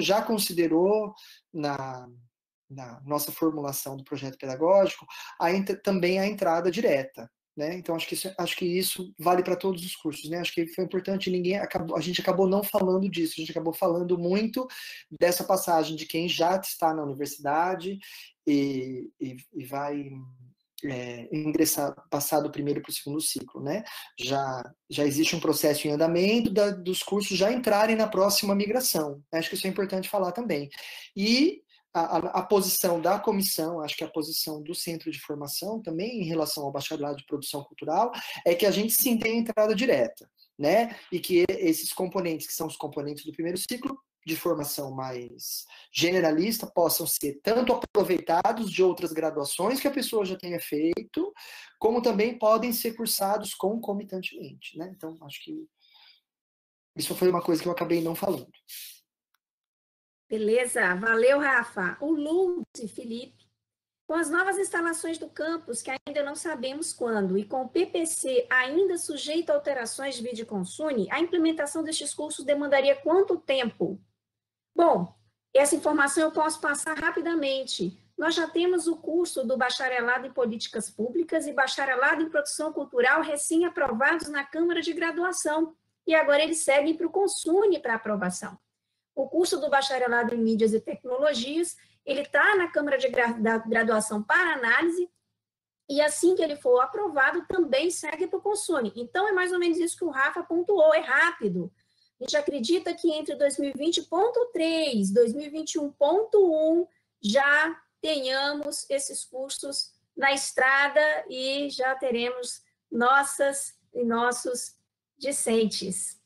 já considerou na nossa formulação do projeto pedagógico também a entrada direta. Né? Então, acho que isso vale para todos os cursos. Né? Acho que foi importante, a gente acabou não falando disso, a gente acabou falando muito dessa passagem de quem já está na universidade e vai ingressar, passar do primeiro para o segundo ciclo. Né? Já existe um processo em andamento dos cursos já entrarem na próxima migração. Acho que isso é importante falar também. E a posição da comissão, acho que a posição do centro de formação também em relação ao bacharelado de produção cultural é que a gente sim tem entrada direta, né? E que esses componentes, que são os componentes do primeiro ciclo de formação mais generalista, possam ser tanto aproveitados de outras graduações que a pessoa já tenha feito, como também podem ser cursados concomitantemente, né? Então, acho que isso foi uma coisa que eu acabei não falando. Beleza, valeu, Rafa. O Lúcio Felipe, com as novas instalações do campus, que ainda não sabemos quando, e com o PPC ainda sujeito a alterações de Videoconsune, a implementação destes cursos demandaria quanto tempo? Bom, essa informação eu posso passar rapidamente. Nós já temos o curso do Bacharelado em Políticas Públicas e Bacharelado em Produção Cultural recém-aprovados na Câmara de Graduação, e agora eles seguem para o Consune para aprovação. O curso do Bacharelado em Mídias e Tecnologias, ele está na Câmara de Graduação para análise, e assim que ele for aprovado, também segue para o Consune. Então, é mais ou menos isso que o Rafa pontuou, é rápido. A gente acredita que entre 2020.3 e 2021.1 já tenhamos esses cursos na estrada e já teremos nossas e nossos discentes.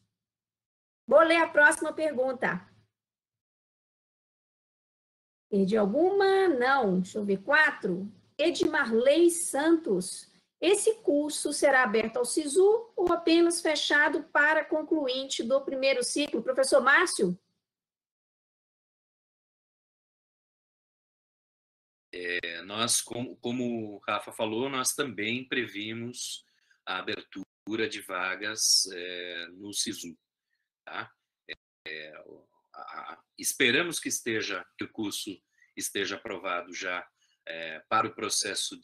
Vou ler a próxima pergunta. Perdi alguma? Não. Deixa eu ver. 4. Edmarley Santos. Esse curso será aberto ao SISU ou apenas fechado para concluinte do primeiro ciclo? Professor Márcio? Nós, como o Rafa falou, nós também previmos a abertura de vagas no SISU. Tá? Esperamos que o curso esteja aprovado já para o processo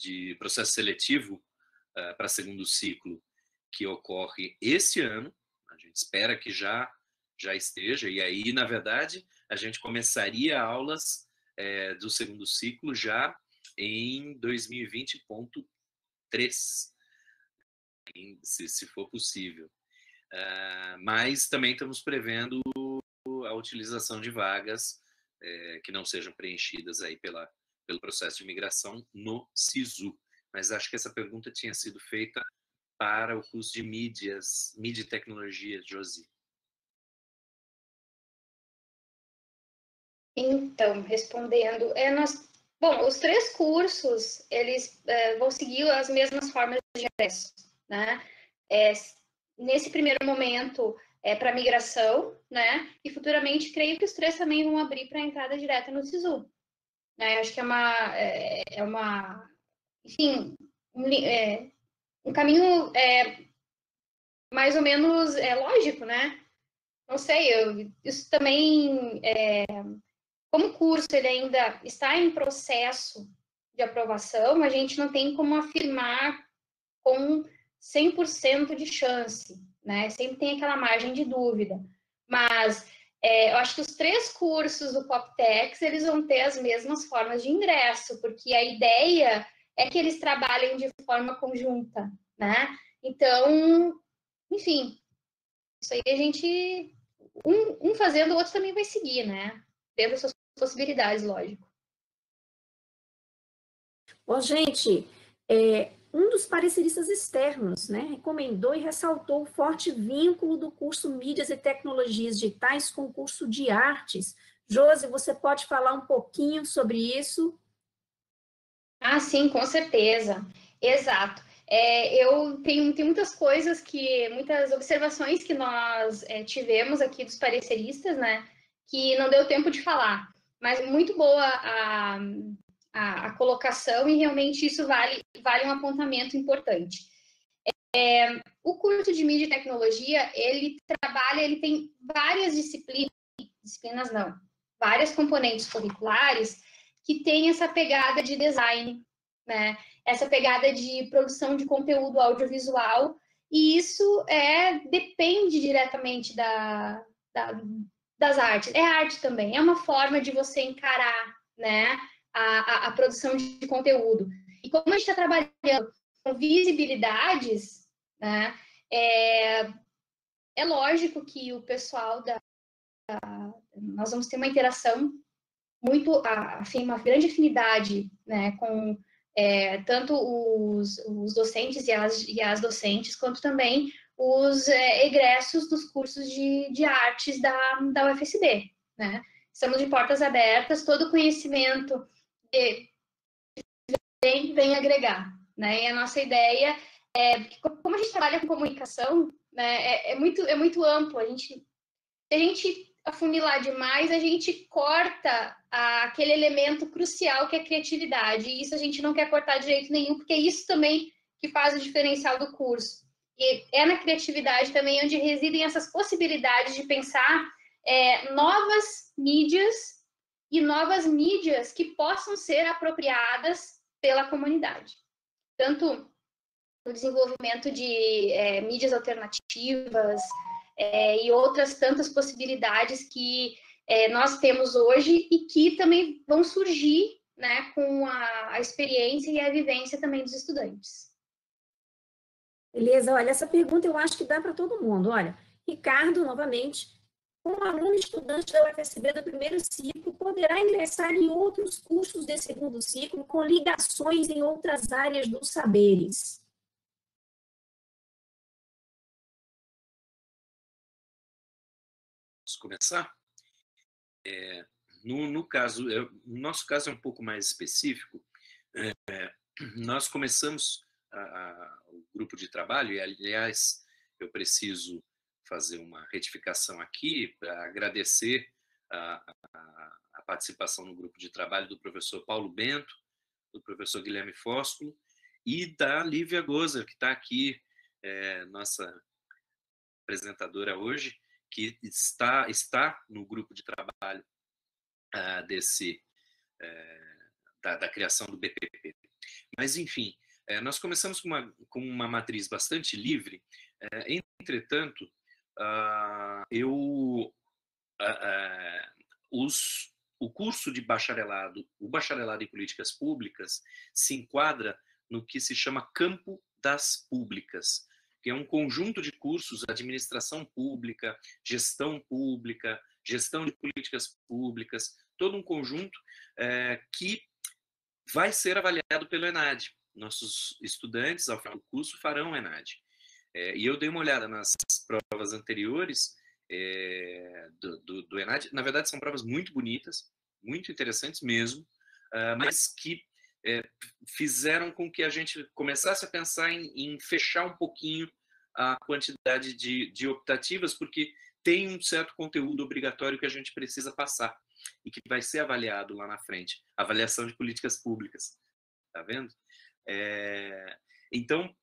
seletivo para segundo ciclo, que ocorre esse ano. A gente espera que já esteja, e aí, na verdade, a gente começaria aulas do segundo ciclo já em 2020.3, se for possível. Mas também estamos prevendo a utilização de vagas que não sejam preenchidas aí pelo processo de migração no SISU. Mas acho que essa pergunta tinha sido feita para o curso de mídia e tecnologia, Josi. Então, respondendo, bom, os 3 cursos, eles vão seguir as mesmas formas de ingresso, né? Nesse primeiro momento, para migração, né? E futuramente, creio que os 3 também vão abrir para entrada direta no SISU. Né? Acho que enfim, um caminho mais ou menos lógico, né? Não sei, isso também, como o curso ele ainda está em processo de aprovação, a gente não tem como afirmar com 100% de chance, né? Sempre tem aquela margem de dúvida. Mas eu acho que os 3 cursos do PopTex, eles vão ter as mesmas formas de ingresso, porque a ideia é que eles trabalhem de forma conjunta, né? Então, enfim, isso aí a gente, um fazendo, o outro também vai seguir, né? Dentro das suas possibilidades, lógico. Bom, gente, um dos pareceristas externos, né, recomendou e ressaltou o forte vínculo do curso Mídias e Tecnologias Digitais com o curso de Artes. Josi, você pode falar um pouquinho sobre isso? Ah, sim, com certeza. Exato. Eu tenho muitas muitas observações que nós tivemos aqui dos pareceristas, né, que não deu tempo de falar, mas muito boa a colocação e realmente isso vale um apontamento importante. O curso de mídia e tecnologia, ele tem várias disciplinas não, várias componentes curriculares que tem essa pegada de design, né? Essa pegada de produção de conteúdo audiovisual, e isso depende diretamente das artes. É arte também, é uma forma de você encarar, né, a produção de conteúdo. E como a gente está trabalhando com visibilidades, né, é lógico que o pessoal nós vamos ter uma interação muito, uma grande afinidade, né, com tanto os docentes e as docentes, quanto também os egressos dos cursos de artes da UFSB, né? Estamos de portas abertas, todo conhecimento vem agregar, né? E a nossa ideia como a gente trabalha com comunicação, né, é muito amplo, se a gente afunilar demais, a gente corta aquele elemento crucial que é a criatividade, e isso a gente não quer cortar de jeito nenhum, porque é isso também que faz o diferencial do curso. E é na criatividade também onde residem essas possibilidades de pensar novas mídias e novas mídias que possam ser apropriadas pela comunidade. Tanto no desenvolvimento de mídias alternativas, e outras tantas possibilidades que nós temos hoje e que também vão surgir, né, com a experiência e a vivência também dos estudantes. Beleza, olha, essa pergunta eu acho que dá para todo mundo. Olha, Ricardo, novamente, um aluno estudante da UFSB do primeiro ciclo poderá ingressar em outros cursos de segundo ciclo com ligações em outras áreas dos saberes. Posso começar? No nosso caso é um pouco mais específico. Nós começamos o grupo de trabalho, e, aliás, eu preciso fazer uma retificação aqui para agradecer a participação no grupo de trabalho do professor Paulo Bento, do professor Guilherme Fósculo e da Lívia Gozer, que está aqui, nossa apresentadora hoje, que está no grupo de trabalho da criação do BPP. Mas, enfim, nós começamos com uma matriz bastante livre. Entretanto, o curso de bacharelado, o bacharelado em políticas públicas, se enquadra no que se chama campo das públicas, que é um conjunto de cursos, administração pública, gestão de políticas públicas, todo um conjunto que vai ser avaliado pelo ENAD. Nossos estudantes, ao final do curso, farão o ENAD. E eu dei uma olhada nas provas anteriores do ENAD. Na verdade, são provas muito bonitas, muito interessantes mesmo, mas que fizeram com que a gente começasse a pensar em fechar um pouquinho a quantidade de optativas, porque tem um certo conteúdo obrigatório que a gente precisa passar e que vai ser avaliado lá na frente. Avaliação de políticas públicas. Tá vendo? Então,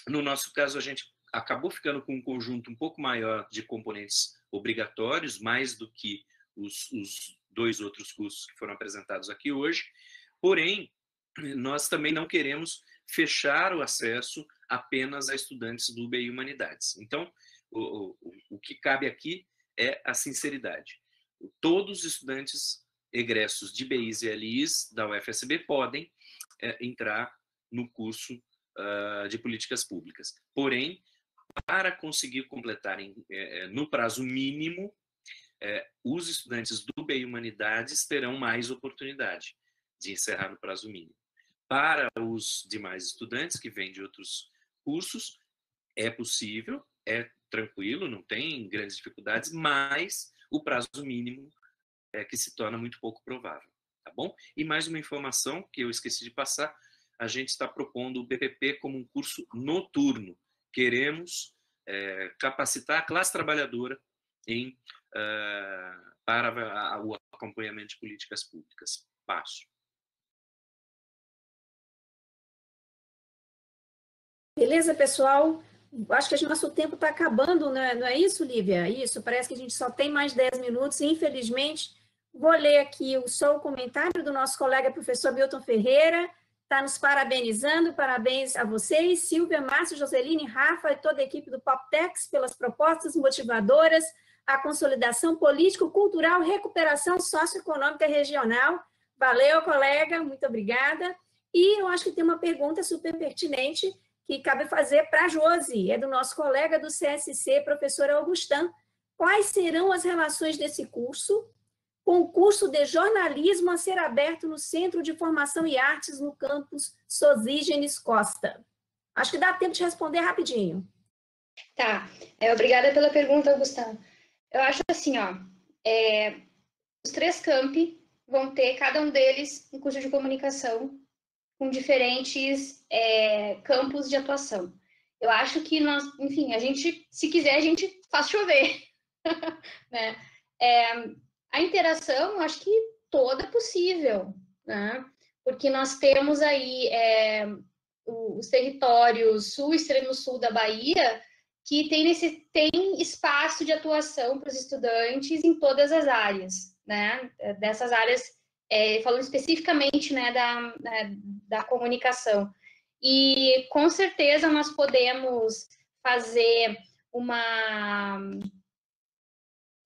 no nosso caso, a gente acabou ficando com um conjunto um pouco maior de componentes obrigatórios, mais do que os 2 outros cursos que foram apresentados aqui hoje. Porém, nós também não queremos fechar o acesso apenas a estudantes do UBI Humanidades. Então, o que cabe aqui é a sinceridade. Todos os estudantes egressos de BIs e LIs da UFSB podem entrar no curso de políticas públicas. Porém, para conseguir completarem no prazo mínimo, os estudantes do BI Humanidades terão mais oportunidade de encerrar no prazo mínimo. Para os demais estudantes que vêm de outros cursos, é possível, é tranquilo, não tem grandes dificuldades, mas o prazo mínimo é que se torna muito pouco provável, tá bom? E mais uma informação que eu esqueci de passar, a gente está propondo o BPP como um curso noturno. Queremos capacitar a classe trabalhadora para o acompanhamento de políticas públicas. Passo. Beleza, pessoal? Acho que o nosso tempo está acabando, né? Não é isso, Lívia? Isso, parece que a gente só tem mais 10 minutos. Infelizmente, vou ler aqui só o comentário do nosso colega professor Milton Ferreira, está nos parabenizando, parabéns a vocês, Silvia, Márcio, Joseline, Rafa e toda a equipe do Poptex pelas propostas motivadoras, a consolidação político-cultural, recuperação socioeconômica regional. Valeu, colega, muito obrigada. E eu acho que tem uma pergunta super pertinente que cabe fazer para a Josi, é do nosso colega do CSC, professor Augustin. Quais serão as relações desse curso com o curso de jornalismo a ser aberto no Centro de Formação e Artes no campus Sosígenes Costa? Acho que dá tempo de responder rapidinho. Tá, obrigada pela pergunta, Augustin. Eu acho assim, os 3 campi vão ter, cada um deles, um curso de comunicação com diferentes campos de atuação. Eu acho que nós, enfim, a gente, se quiser, a gente faz chover. Né? A interação, eu acho que toda é possível, né? Porque nós temos aí os territórios sul e extremo sul da Bahia, que tem espaço de atuação para os estudantes em todas as áreas, né? Dessas áreas, falando especificamente, né, da comunicação. E, com certeza, nós podemos fazer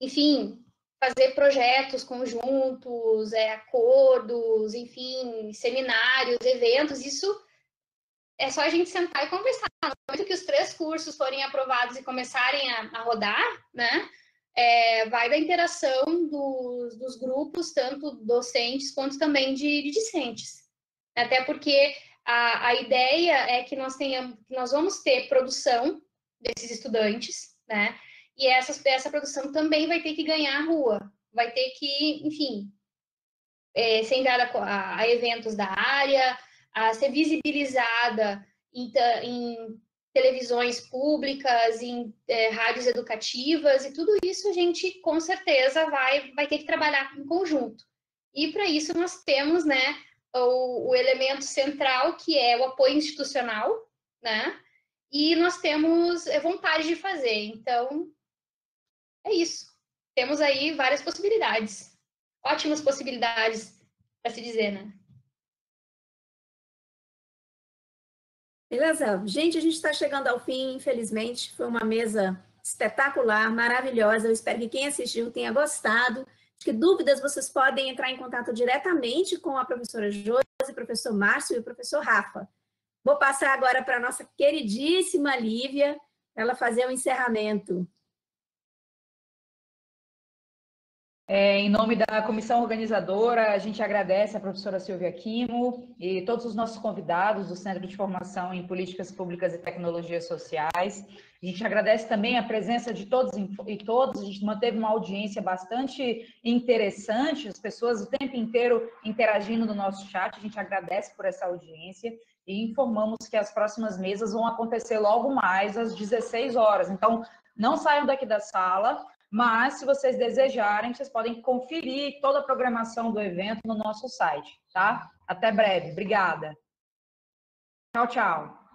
enfim, fazer projetos conjuntos, acordos, enfim, seminários, eventos. Isso é só a gente sentar e conversar. No momento que os 3 cursos forem aprovados e começarem a rodar, né, vai da interação dos grupos, tanto docentes quanto também de discentes. Até porque a ideia é que nós vamos ter produção desses estudantes, né? E essa produção também vai ter que ganhar a rua, vai ter que, enfim, ser enviada a eventos da área, a ser visibilizada em televisões públicas, em rádios educativas, e tudo isso a gente, com certeza, vai ter que trabalhar em conjunto. E, para isso, nós temos, né, o elemento central, que é o apoio institucional, né, e nós temos vontade de fazer. Então, é isso. Temos aí várias possibilidades. Ótimas possibilidades, para se dizer, né? Beleza. Gente, a gente está chegando ao fim, infelizmente. Foi uma mesa espetacular, maravilhosa. Eu espero que quem assistiu tenha gostado. Que dúvidas vocês podem entrar em contato diretamente com a professora Josi, o professor Márcio e o professor Rafa. Vou passar agora para a nossa queridíssima Lívia, para ela fazer o encerramento. Em nome da comissão organizadora, a gente agradece a professora Silvia Quimo e todos os nossos convidados do Centro de Formação em Políticas Públicas e Tecnologias Sociais. A gente agradece também a presença de todos e todas. A gente manteve uma audiência bastante interessante, as pessoas o tempo inteiro interagindo no nosso chat. A gente agradece por essa audiência e informamos que as próximas mesas vão acontecer logo mais às 16 horas. Então, não saiam daqui da sala. Mas, se vocês desejarem, vocês podem conferir toda a programação do evento no nosso site, tá? Até breve. Obrigada. Tchau, tchau.